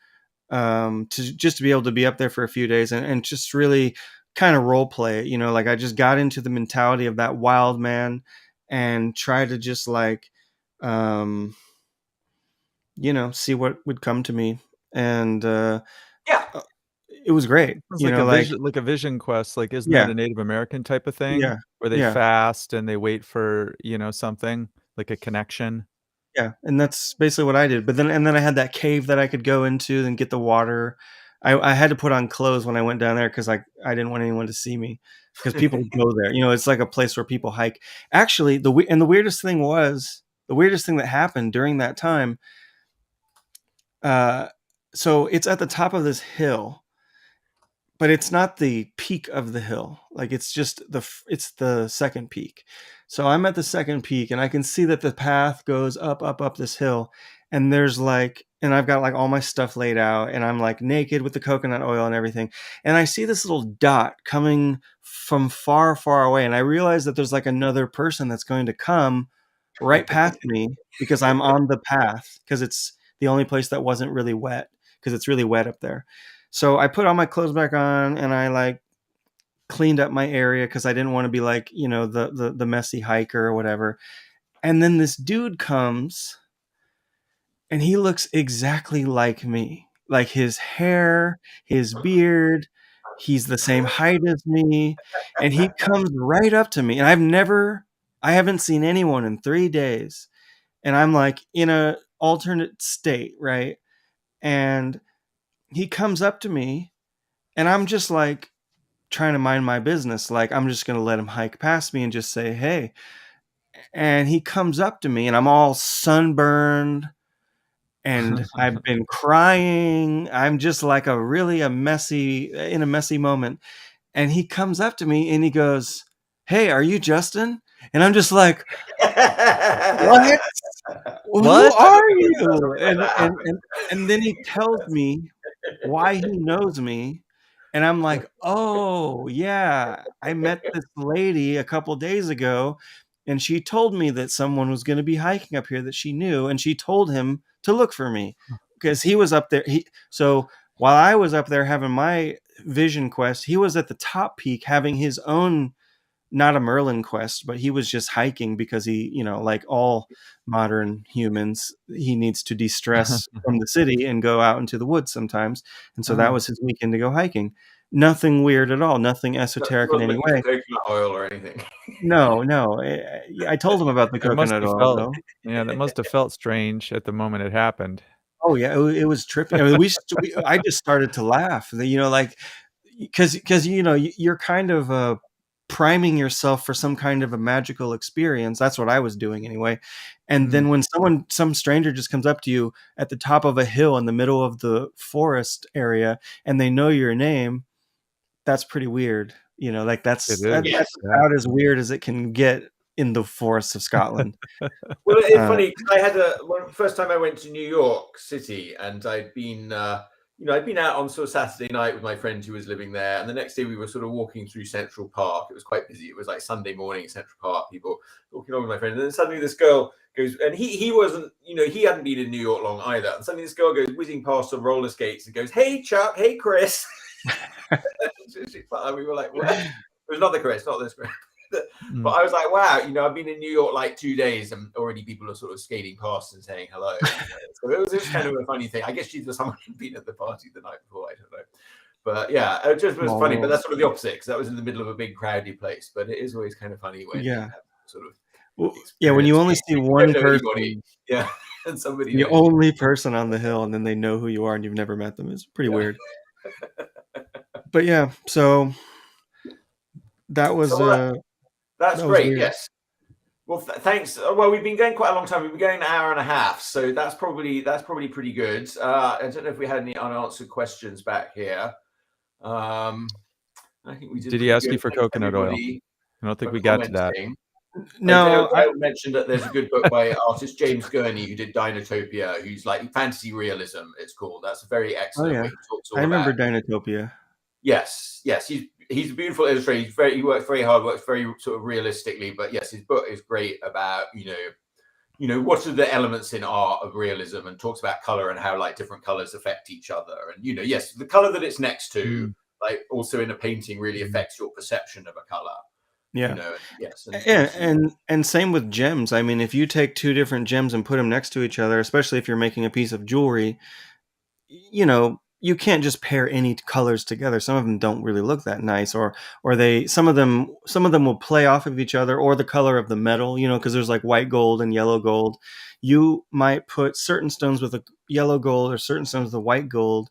to be able to be up there for a few days and just really kind of role play it, like I just got into the mentality of that wild man and try to just like see what would come to me. And Yeah. it was great. It's like a vision quest. Like, isn't Yeah. that a Native American type of thing? Yeah. Where they Yeah. fast and they wait for, something like a connection. Yeah, and that's basically what I did. But then I had that cave that I could go into and get the water. I had to put on clothes when I went down there because I didn't want anyone to see me, because people go there. It's like a place where people hike. Actually, the weirdest thing that happened during that time. So it's at the top of this hill, but it's not the peak of the hill. Like, it's the second peak. So I'm at the second peak, and I can see that the path goes up this hill, and and I've got like all my stuff laid out, and I'm like naked with the coconut oil and everything. And I see this little dot coming from far, far away. And I realize that there's like another person that's going to come right past me, because I'm on the path, because it's the only place that wasn't really wet, because it's really wet up there. So I put all my clothes back on, and I like cleaned up my area, because I didn't want to be like, the messy hiker or whatever. And then this dude comes, and he looks exactly like me. Like, his hair, his beard, he's the same height as me. And he comes right up to me. And I haven't seen anyone in 3 days. And I'm like in a alternate state, right? And he comes up to me, and I'm just like trying to mind my business. Like, I'm just going to let him hike past me and just say, hey. And he comes up to me, and I'm all sunburned, and I've been crying. I'm just like in a messy moment. And he comes up to me, and he goes, hey, are you Justin? And I'm just like, what? Who are you? And then he tells me why he knows me. And I'm like, oh, yeah, I met this lady a couple days ago, and she told me that someone was going to be hiking up here that she knew, and she told him to look for me, because he was up there. So while I was up there having my vision quest, he was at the top peak having his own, not a Merlin quest, but he was just hiking because he, like all modern humans, he needs to de-stress from the city and go out into the woods sometimes. And so that was his weekend to go hiking. Nothing weird at all. Nothing esoteric in any way. Coconut oil or anything. No. I told him about the coconut oil, though. Yeah, that must have felt strange at the moment it happened. Oh yeah, it was trippy. I mean, I just started to laugh. Like, because you're kind of priming yourself for some kind of a magical experience. That's what I was doing anyway. And then when some stranger just comes up to you at the top of a hill in the middle of the forest area, and they know your name, that's pretty weird. Like that's about as weird as it can get in the forests of Scotland. Well, it's funny, because I had first time I went to New York City, and I'd been I'd been out on sort of Saturday night with my friend who was living there, and the next day we were sort of walking through Central Park. It was quite busy. It was like Sunday morning, Central Park, people walking along with my friend, and then suddenly this girl goes, and he wasn't, he hadn't been in New York long either, and suddenly this girl goes whizzing past on roller skates and goes, hey Chuck, hey Chris. We were like, what? It was not the Chris, not this Chris. But I was like, wow, I've been in New York like 2 days, and already people are sort of skating past and saying hello. So it was just kind of a funny thing. I guess she's someone who'd been at the party the night before. I don't know. But yeah, it just was funny. But that's sort of the opposite, because that was in the middle of a big crowded place. But it is always kind of funny when you have sort of when you only see one person. Yeah, and somebody. The only person on the hill, and then they know who you are, and you've never met them. It's pretty weird. But yeah, so that was. That's great. Yes. Well, thanks. Well, we've been going quite a long time. We've been going an hour and a half, so that's probably pretty good. I don't know if we had any unanswered questions back here. I think we did. Did he ask you for coconut oil? I don't think we got to that. No, I mentioned that there's a good book by artist James Gurney who did Dinotopia, who's like fantasy realism. It's called. That's very excellent. Oh, yeah. I remember Dinotopia. Yes. He's a beautiful illustrator. He works very hard, works very sort of realistically. But yes, his book is great about what are the elements in art of realism, and talks about color and how like different colors affect each other. And yes, the color that it's next to, like also in a painting, really affects your perception of a color. Yeah. You know, yes, and And same with gems. I mean, if you take two different gems and put them next to each other, especially if you're making a piece of jewelry, you know, you can't just pair any colors together. Some of them don't really look that nice, or some of them will play off of each other, or the color of the metal, you know, because there's like white gold and yellow gold. You might put certain stones with a yellow gold or certain stones with a white gold,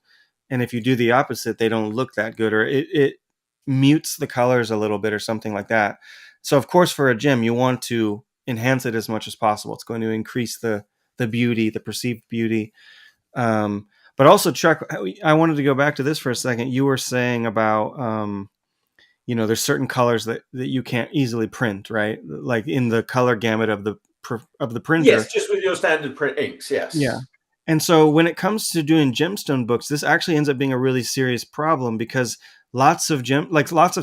and if you do the opposite, they don't look that good, or it mutes the colors a little bit or something like that. So of course, for a gem, you want to enhance it as much as possible. It's going to increase the beauty, the perceived beauty. But also, Chuck, I wanted to go back to this for a second. You were saying about, you know, there's certain colors that you can't easily print, right? Like in the color gamut of the printer. Yes, just with your standard print inks. Yes. Yeah. And so when it comes to doing gemstone books, this actually ends up being a really serious problem, because lots of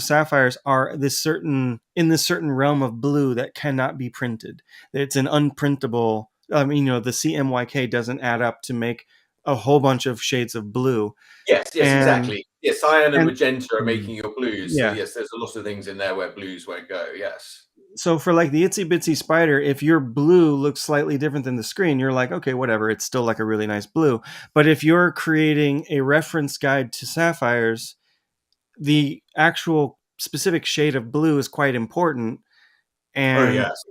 sapphires are in this certain realm of blue that cannot be printed. It's an unprintable. I mean, you know, the CMYK doesn't add up to make a whole bunch of shades of blue. Yes, exactly. Yes, cyan and magenta are Mm, making your blues. yeah. So yes, there's a lot of things in there where blues won't go. Yes. So for like the Itsy Bitsy Spider, if your blue looks slightly different than the screen, you're like, okay, whatever. It's still like a really nice blue. But if you're creating a reference guide to sapphires, the actual specific shade of blue is quite important. And yes.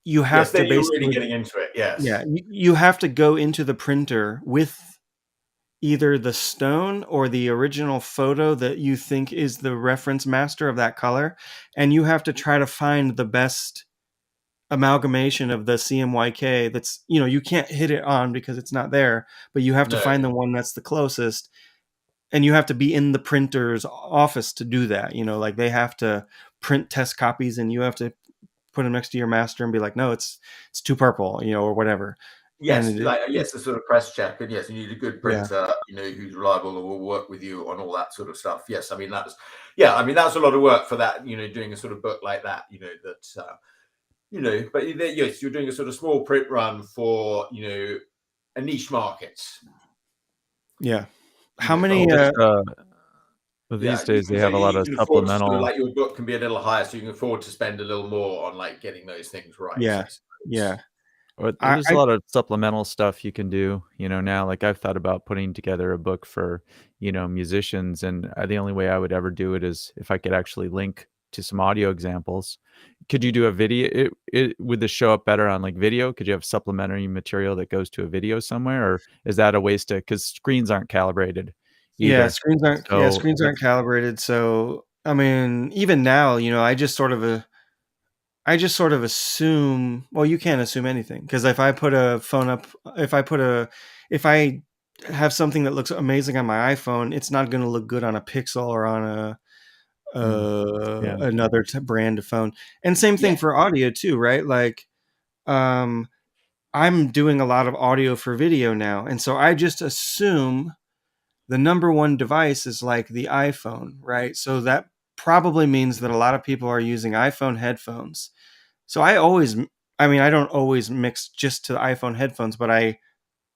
you have to then you're basically really getting into it. Yes. Yeah, you have to go into the printer with either the stone or the original photo that you think is the reference master of that color, and you have to try to find the best amalgamation of the CMYK that's, you know, you can't hit it on because it's not there, but you have to find the one that's the closest, and you have to be in the printer's office to do that. You know, like they have to print test copies, and you have to put them next to your master and be like, no, it's too purple, you know, or whatever. Yes, And yes, a sort of press check, and yes, you need a good printer, you know, who's reliable and will work with you on all that sort of stuff. Yes, I mean that's a lot of work for that, you know, doing a sort of book like that, you know, that you know, but yes, you're doing a sort of small print run for, you know, a niche market. Yeah. You How know, many? Well, these days they have a lot of supplemental. Sort of like your book can be a little higher, so you can afford to spend a little more on like getting those things right. Yeah, yeah. Or there's a lot of supplemental stuff you can do, you know, now. Like I've thought about putting together a book for, you know, musicians, and the only way I would ever do it is if I could actually link to some audio examples. Could you do a video? Would this show up better on like video? Could you have supplementary material that goes to a video somewhere, or is that a waste of, because screens aren't calibrated either? Yeah, screens aren't calibrated. So I mean, even now, you know, I just sort of assume, well, you can't assume anything, because if I put a phone up, if I have something that looks amazing on my iPhone, it's not going to look good on a Pixel or on another brand of phone. And same thing for audio too, right? Like, I'm doing a lot of audio for video now, and so I just assume the number one device is like the iPhone, right? So that probably means that a lot of people are using iPhone headphones. So I don't always mix just to the iPhone headphones, but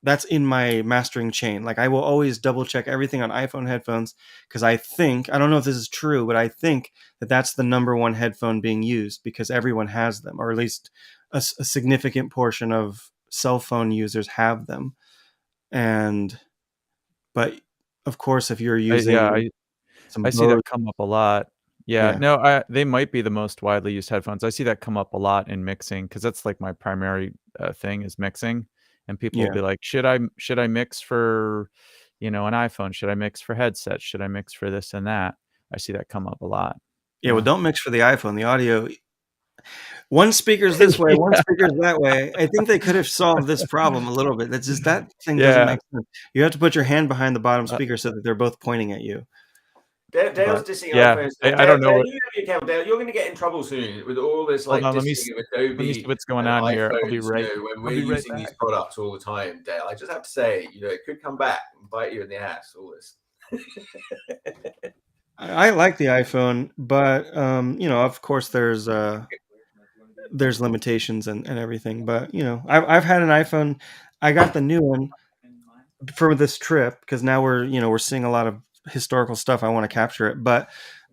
that's in my mastering chain. Like I will always double check everything on iPhone headphones, because I don't know if this is true, but I think that that's the number one headphone being used, because everyone has them, or at least a significant portion of cell phone users have them. But of course, if you're using, I see that come up a lot. Yeah, no, they might be the most widely used headphones. I see that come up a lot in mixing, because that's like my primary thing is mixing, and people will be like, should I mix for, you know, an iPhone? Should I mix for headsets? Should I mix for this and that? I see that come up a lot. Yeah, well, don't mix for the iPhone. The audio, one speaker's this way, one speaker's that way. I think they could have solved this problem a little bit. That's just, that thing doesn't make sense. You have to put your hand behind the bottom speaker so that they're both pointing at you. Dale's dissing iPhones. I don't know. Dale, you're going to get in trouble soon with all this like dissing of Adobe. Let me see what's going on here. I'll be right. You know, when we're using these products all the time, Dale, I just have to say, you know, it could come back and bite you in the ass. All this. I like the iPhone, but you know, of course, there's limitations and everything. But you know, I've had an iPhone. I got the new one for this trip, because now we're seeing a lot of historical stuff. I want to capture it, but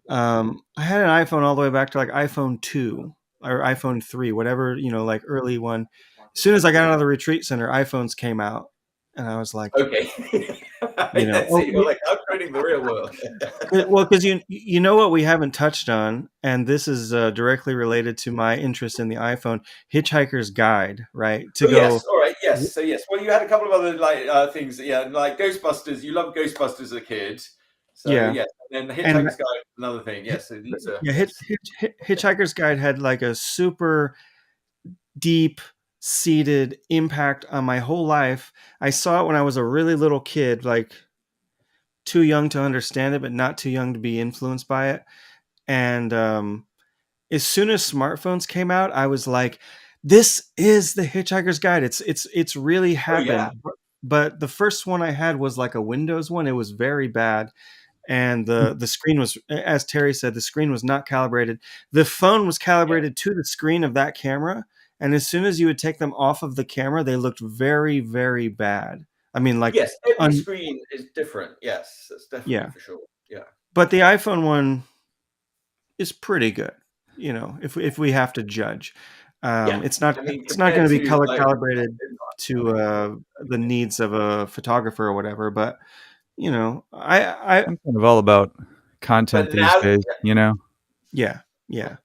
I had an iPhone all the way back to like iPhone 2 or iPhone 3, whatever, like early one. As soon as I got out of the retreat center, iPhones came out, and I was like, Okay. So you're like upgrading the real world. well, because you know what we haven't touched on, and this is directly related to my interest in the iPhone, Hitchhiker's Guide, right? Yes, all right, yes. So yes, well, you had a couple of other like things, like Ghostbusters. You loved Ghostbusters as a kid, so Yeah. yes. And then the Hitchhiker's Guide, another thing. Yes, so these are. Yeah, Hitchhiker's Guide had like a super deep seated impact on my whole life. I saw it when I was a really little kid, like too young to understand it, but not too young to be influenced by it. And as soon as smartphones came out, I was like, this is the Hitchhiker's Guide. It's really happened. But the first one I had was like a Windows one. It was very bad. And the screen was, as Terry said, the screen was not calibrated. The phone was calibrated to the screen of that camera. And as soon as you would take them off of the camera, they looked very, very bad. I mean, like, yes, every screen is different. Yes, that's definitely for sure. Yeah. But the iPhone one is pretty good, if we have to judge. It's not going to be color calibrated to the needs of a photographer or whatever, but I'm kind of all about content these days, Yeah.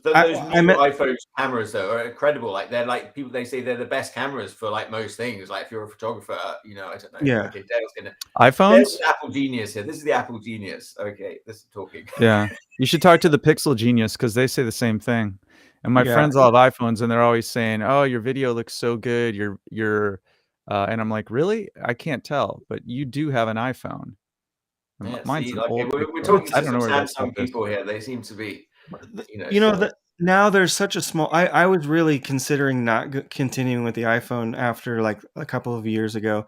Those new iPhone cameras though are incredible. Like they're like people, they say they're the best cameras for like most things. Like if you're a photographer, I don't know. Yeah. Okay, Dale's gonna iPhones. Apple genius here. This is the Apple genius. Okay, this is talking. Yeah, you should talk to the Pixel genius because they say the same thing. And my friends all have iPhones, and they're always saying, "Oh, your video looks so good. You're," and I'm like, "Really? I can't tell, but you do have an iPhone." Mine's an old. We're talking to some Samsung people here. They seem to be. Now there's such a small. I was really considering not continuing with the iPhone after like a couple of years ago,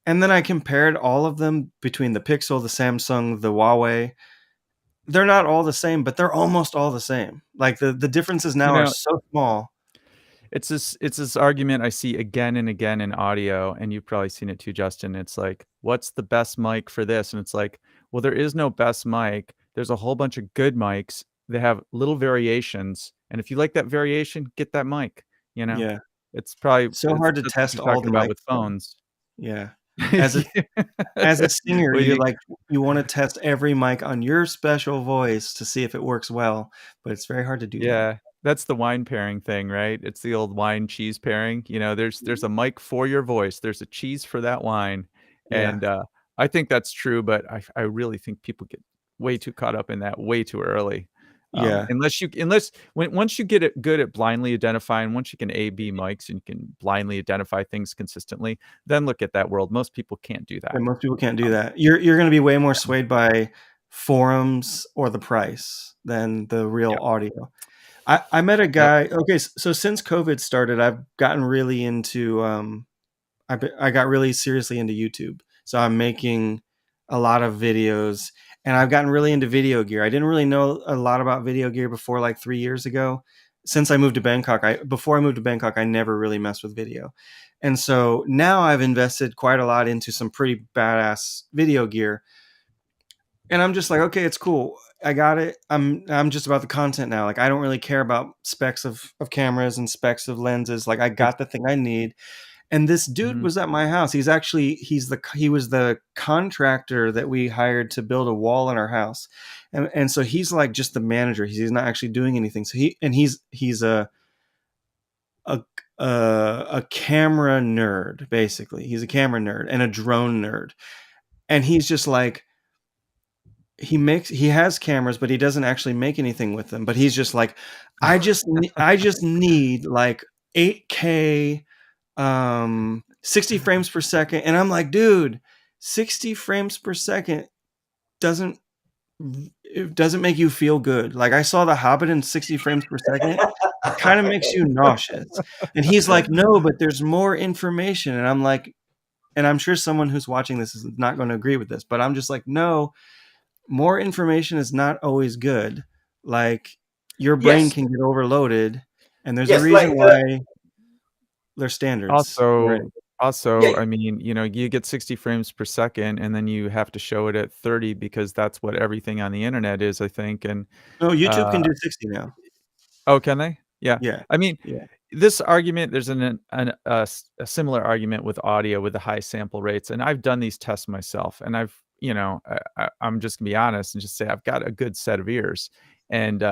and then I compared all of them between the Pixel, the Samsung, the Huawei. They're not all the same, but they're almost all the same. Like the differences now are so small. It's this argument I see again and again in audio, and you've probably seen it too, Justin. It's like, what's the best mic for this? And it's like, well, there is no best mic. There's a whole bunch of good mics. They have little variations, and if you like that variation, get that mic. Yeah, it's probably so hard to test all the mics with phones. Yeah, as a singer, you want to test every mic on your special voice to see if it works well, but it's very hard to do. Yeah, that's the wine pairing thing, right? It's the old wine cheese pairing. There's a mic for your voice. There's a cheese for that wine, and I think that's true. But I really think people get way too caught up in that way too early. Once you get it good at blindly identifying, once you can A/B mics and you can blindly identify things consistently, then look at that world. Most people can't do that. And most people can't do that. You're going to be way more swayed by forums or the price than the real audio. I met a guy. Okay, so since COVID started, I've gotten really into. I got really seriously into YouTube. So I'm making a lot of videos. And I've gotten really into video gear. I didn't really know a lot about video gear before like 3 years ago. Since I moved to Bangkok, before I moved to Bangkok, I never really messed with video. And so now I've invested quite a lot into some pretty badass video gear. And I'm just like, okay, it's cool. I got it. I'm just about the content now. Like I don't really care about specs of cameras and specs of lenses. Like I got the thing I need. And this dude was at my house. He was the contractor that we hired to build a wall in our house. And so he's like just the manager. He's not actually doing anything. So he's a camera nerd, basically. He's a camera nerd and a drone nerd. And he's just like, he has cameras, but he doesn't actually make anything with them. But he's just like, I just need like 8K 60 frames per second. And I'm like, dude, 60 frames per second doesn't make you feel good. Like I saw The Hobbit in 60 frames per second. It kind of makes you nauseous. And he's like, no, but there's more information. And I'm like, and I'm sure someone who's watching this is not going to agree with this, but I'm just like, no, more information is not always good. Like your brain can get overloaded, and there's a reason why their standards. Also, Also, I mean, you get 60 frames per second, and then you have to show it at 30 because that's what everything on the internet is, I think. And No, YouTube can do 60 now. oh, can they? Yeah. Yeah. I mean, Yeah. this argument, there's a similar argument with audio with the high sample rates, and I've done these tests myself, and I'm just gonna be honest and just say I've got a good set of ears, and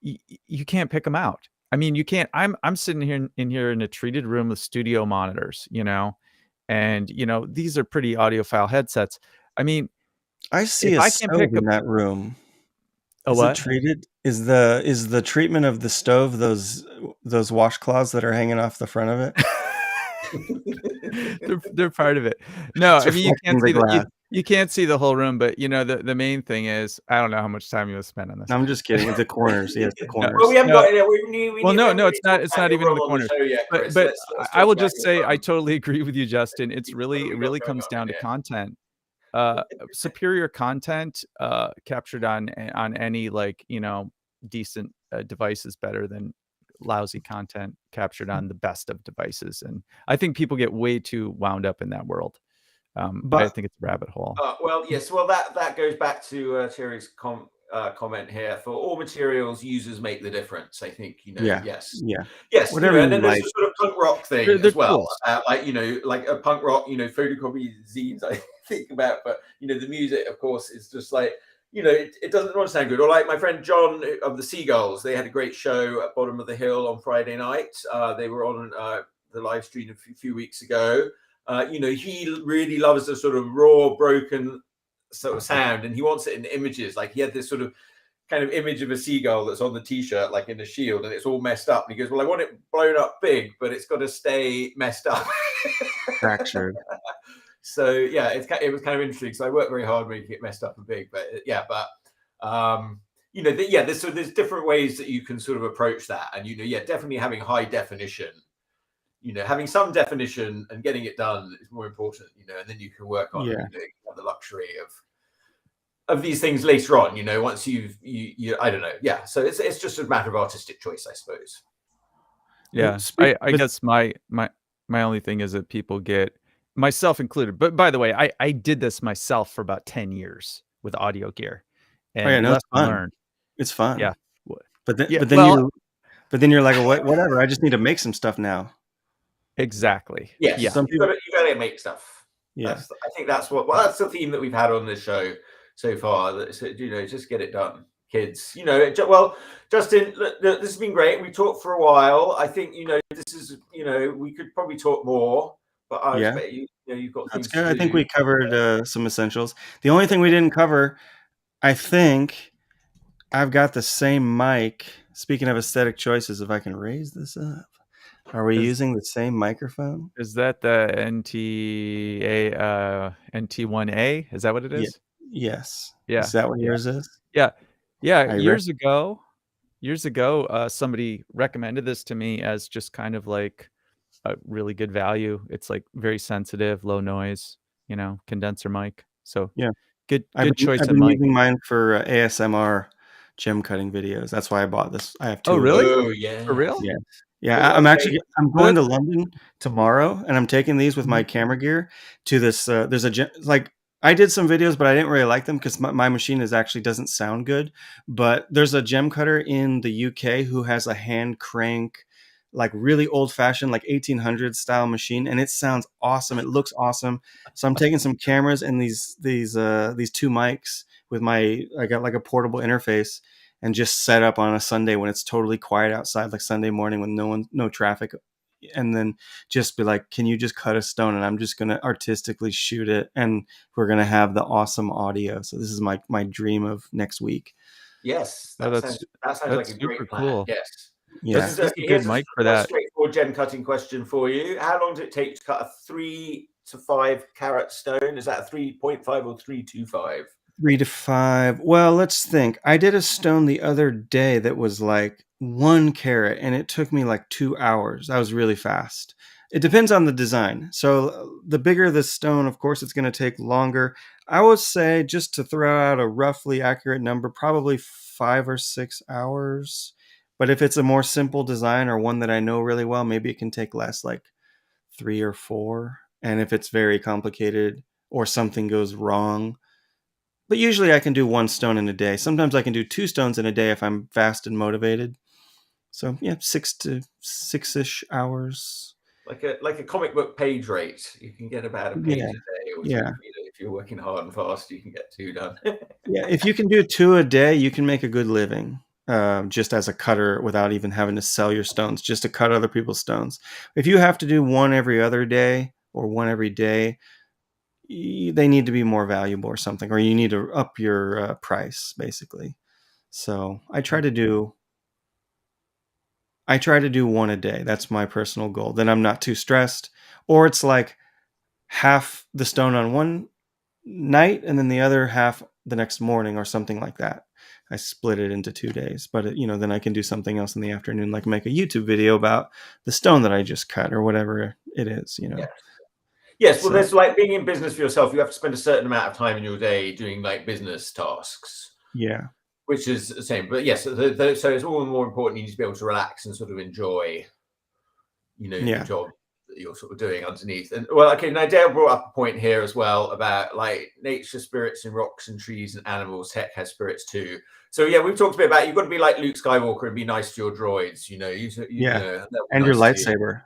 you can't pick them out. I mean, you can't. I'm sitting here in a treated room with studio monitors, and these are pretty audiophile headsets. I mean, I see if a I can stove pick in that room. a Is what? it treated? Is the treatment of the stove those washcloths that are hanging off the front of it? they're part of it. No, I mean you can't see the whole room, but the main thing is I don't know how much time you have spent on this. No, I'm just kidding. The corners, yes, the corners. Well, we haven't got it. No, it's not even in the corners. But let's I will just say I totally agree with you, Justin. It really comes down to content. Superior content captured on any decent device is better than lousy content captured on the best of devices, and I think people get way too wound up in that world. But I think it's a rabbit hole. Well, yes. Well, that goes back to Cherry's comment here. For all materials, users make the difference. I think yes. Whatever. And then there's a sort of punk rock thing as well. Cool. Like a punk rock, photocopy zines. I think about, but the music, of course, is just like it doesn't want to sound good. Or like my friend John of the Seagulls, they had a great show at Bottom of the Hill on Friday night. They were on the live stream a few weeks ago. He really loves the sort of raw, broken sort of sound, and he wants it in images. Like he had this sort of kind of image of a seagull that's on the t-shirt, like in a shield, and it's all messed up. And he goes, "Well, I want it blown up big, but it's got to stay messed up, fractured." So yeah, it was kind of interesting. So I worked very hard making it messed up and big, but there's different ways that you can sort of approach that, and definitely having high definition. Having some definition and getting it done is more important, and then you can work on you have the luxury of these things later on, once you I don't know. Yeah. So it's just a matter of artistic choice, I suppose. Yeah. I guess my only thing is that people get, myself included. But by the way, I did this myself for about 10 years with audio gear. And it's fun. It's fun. Yeah. But then you're like, whatever, I just need to make some stuff now. Exactly. Yes. Yeah. You gotta make stuff. Yeah. I think that's that's the theme that we've had on this show so far. That just get it done, kids. Well, Justin, look, this has been great. We talked for a while. I think this is we could probably talk more, but I expect you've got things. That's good. I think we covered some essentials. The only thing we didn't cover, I think, I've got the same mic. Speaking of aesthetic choices, if I can raise this up. Are we using the same microphone? Is that the NT1A? Is that what it is? Yes. Yeah. Is that what yours is? Yeah. Years ago, somebody recommended this to me as just kind of like a really good value. It's like very sensitive, low noise, condenser mic. So good choice. I've been using mine for ASMR gem cutting videos. That's why I bought this. I have two. Oh, really? Oh, yeah. For real? Yeah. Yeah, I'm going to London tomorrow, and I'm taking these with my camera gear to this. There's I did some videos, but I didn't really like them because my machine doesn't sound good. But there's a gem cutter in the UK who has a hand crank, like really old fashioned, like 1800s style machine, and it sounds awesome. It looks awesome. So I'm taking some cameras and these two mics with I got like a portable interface. And just set up on a Sunday when it's totally quiet outside, like Sunday morning when no traffic. And then just be like, can you just cut a stone? And I'm just going to artistically shoot it. And we're going to have the awesome audio. So this is my dream of next week. Yes. That sounds like a great plan. Cool. Yes. Yeah. That's a good mic for that. Straightforward gem cutting question for you. How long does it take to cut a 3 to 5 carat stone? Is that a 3.5 or 3.25? 3 to 5. Well, let's think. I did a stone the other day that was like 1 carat, and it took me like 2 hours. That was really fast. It depends on the design. So the bigger the stone, of course, it's going to take longer. I would say, just to throw out a roughly accurate number, probably 5 or 6 hours. But if it's a more simple design or one that I know really well, maybe it can take less, like 3 or 4. And if it's very complicated or something goes wrong, but usually I can do 1 stone in a day. Sometimes I can do 2 stones in a day if I'm fast and motivated. So yeah, 6-ish hours. Like a comic book page rate. You can get about a page a day, or Yeah. if you're working hard and fast, you can get 2 done. Yeah, if you can do 2 a day, you can make a good living. Just as a cutter without even having to sell your stones, just to cut other people's stones. If you have to do 1 every other day or 1 every day, they need to be more valuable or something, or you need to up your price, basically. So I try to do 1 a day. That's my personal goal. Then I'm not too stressed. Or it's like half the stone on one night and then the other half the next morning or something like that. I split it into 2 days, but then I can do something else in the afternoon, like make a YouTube video about the stone that I just cut or whatever it is, Yes, well, there's like being in business for yourself. You have to spend a certain amount of time in your day doing like business tasks. Yeah. Which is the same. But yes, so it's all the more important. You need to be able to relax and sort of enjoy, the job that you're sort of doing underneath. And well, okay, now Dale brought up a point here as well about like nature spirits in rocks and trees and animals. Tech has spirits too. So yeah, we've talked a bit about you've got to be like Luke Skywalker and be nice to your droids. And your lightsaber.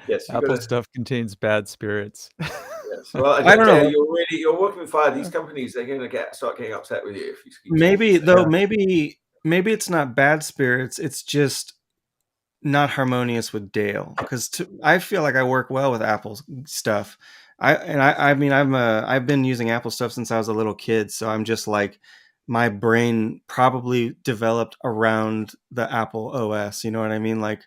Yes. Apple stuff contains bad spirits. Yes. Well, I don't know. You're working with fire. These companies, they're going to start getting upset with you if you keep maybe it's not bad spirits. It's just not harmonious with Dale, because I feel like I work well with Apple stuff. I've been using Apple stuff since I was a little kid, so I'm just like, my brain probably developed around the Apple OS. You know what I mean? Like,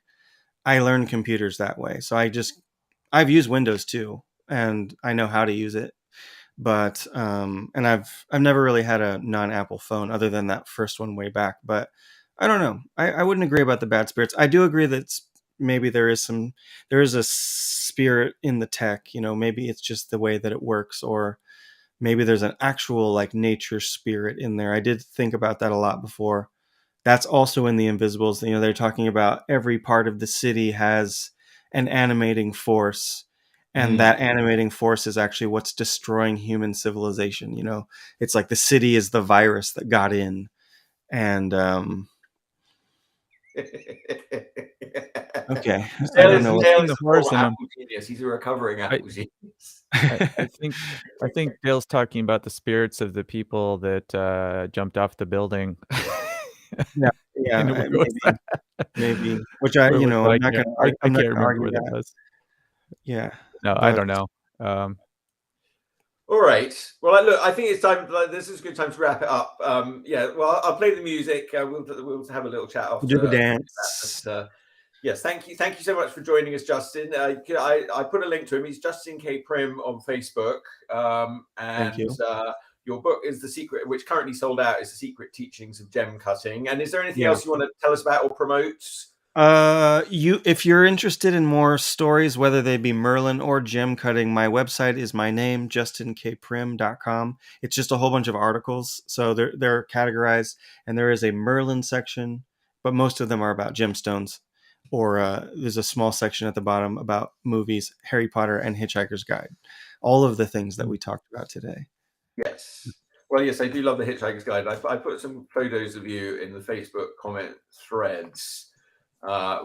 I learned computers that way. So I've used Windows too, and I know how to use it. But and I've never really had a non-Apple phone other than that first one way back. But I don't know. I wouldn't agree about the bad spirits. I do agree that maybe there is a spirit in the tech. Maybe it's just the way that it works, or maybe there's an actual like nature spirit in there. I did think about that a lot before. That's also in the Invisibles. They're talking about every part of the city has an animating force, and that animating force is actually what's destroying human civilization. It's like the city is the virus that got in, and okay. I don't know. He's a recovering Apple genius. I think Dale's talking about the spirits of the people that jumped off the building. Yeah, maybe. Which I'm not going to. I can't remember what that was. Yeah. No, I don't know. All right. Well, look, I think it's time. This is a good time to wrap it up. Well, I'll play the music. We'll have a little chat after. Do the dance. Yes, thank you so much for joining us, Justin. I put a link to him. He's Justin K. Prim on Facebook. Thank you. Your book is The Secret, which currently sold out, is The Secret Teachings of Gemcutting. And is there anything else you want to tell us about or promote? If you're interested in more stories, whether they be Merlin or gem cutting, my website is my name, justinkprim.com. It's just a whole bunch of articles. So they're categorized, and there is a Merlin section, but most of them are about gemstones. Or there's a small section at the bottom about movies, Harry Potter and Hitchhiker's Guide. All of the things that we talked about today. Yes. Well, yes, I do love the Hitchhiker's Guide. I put some photos of you in the Facebook comment threads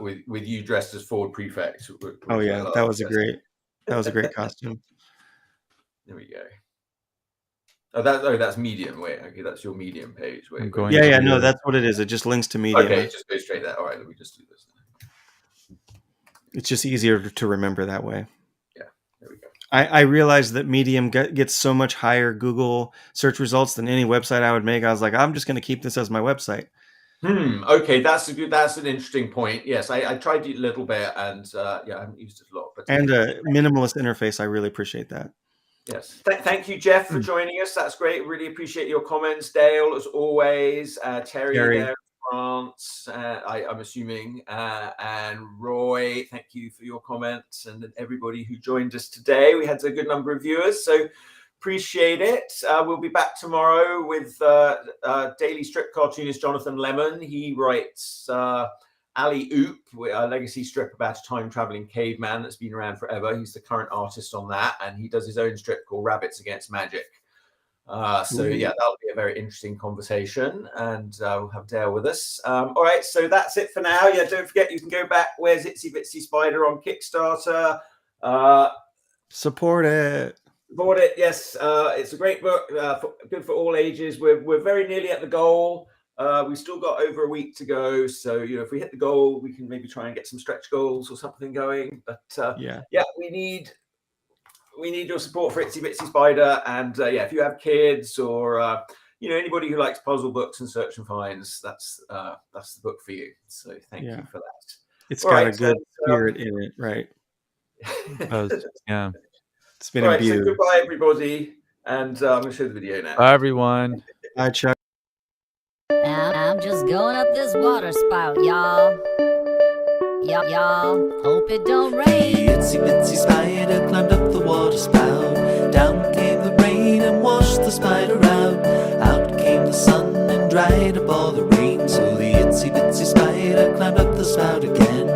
with you dressed as Ford Prefect. Oh yeah, that was a great costume. There we go. That's Medium. Wait, okay, that's your Medium page. Wait. No, that's what it is. It just links to Medium. Okay, just go straight there. All right, let me just do this. It's just easier to remember that way. Yeah, there we go. I realized that Medium gets so much higher Google search results than any website I would make. I was like, I'm just going to keep this as my website. Okay, that's an interesting point. Yes, I tried it a little bit, and I haven't used it a lot. But and a minimalist interface, I really appreciate that. Yes, thank you, Jeff, for joining us. That's great. Really appreciate your comments, Dale, as always. Terry there in France, I'm assuming, and Roy. Thank you for your comments, and everybody who joined us today. We had a good number of viewers, so appreciate it. We'll be back tomorrow with daily strip cartoonist Jonathan Lemon. He writes Ali Oop, a legacy strip about a time-traveling caveman that's been around forever. He's the current artist on that, and he does his own strip called Rabbits Against Magic. So yeah, that'll be a very interesting conversation, and we'll have Dale with us. All right, so that's it for now. Yeah, don't forget you can go back. Where's Itsy Bitsy Spider on Kickstarter? Support it. Support it. Yes, it's a great book, good for all ages. We're very nearly at the goal. We've still got over a week to go, so if we hit the goal, we can maybe try and get some stretch goals or something going. But yeah, we need your support for Itsy Bitsy Spider, and if you have kids or anybody who likes puzzle books and search and finds, that's the book for you. So thank you for that. It's got a good spirit in it, right? Yeah, it's been imbued. So goodbye, everybody, and I'm going to show the video now. Bye, everyone. Bye, Chuck. I'm just going up this water spout, y'all. Y'all, hope it don't rain. The itsy bitsy spider climbed up the water spout. Down came the rain and washed the spider out. Out came the sun and dried up all the rain. So the itsy bitsy spider climbed up the spout again.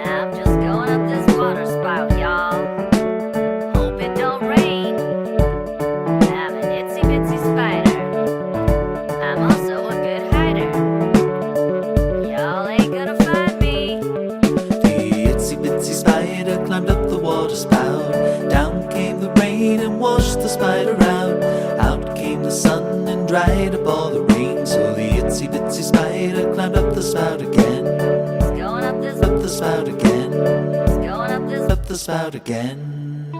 I'm just going up this water spout, y'all. Hope it don't rain. I'm an itsy bitsy spider. I'm also a good hider. Y'all ain't gonna find me. The itsy bitsy spider climbed up the water spout. Down came the rain and washed the spider out. Out came the sun and dried up all the rain. So the itsy bitsy spider climbed up the spout again. Going up this Up the spout again. Going up this Up the spout again.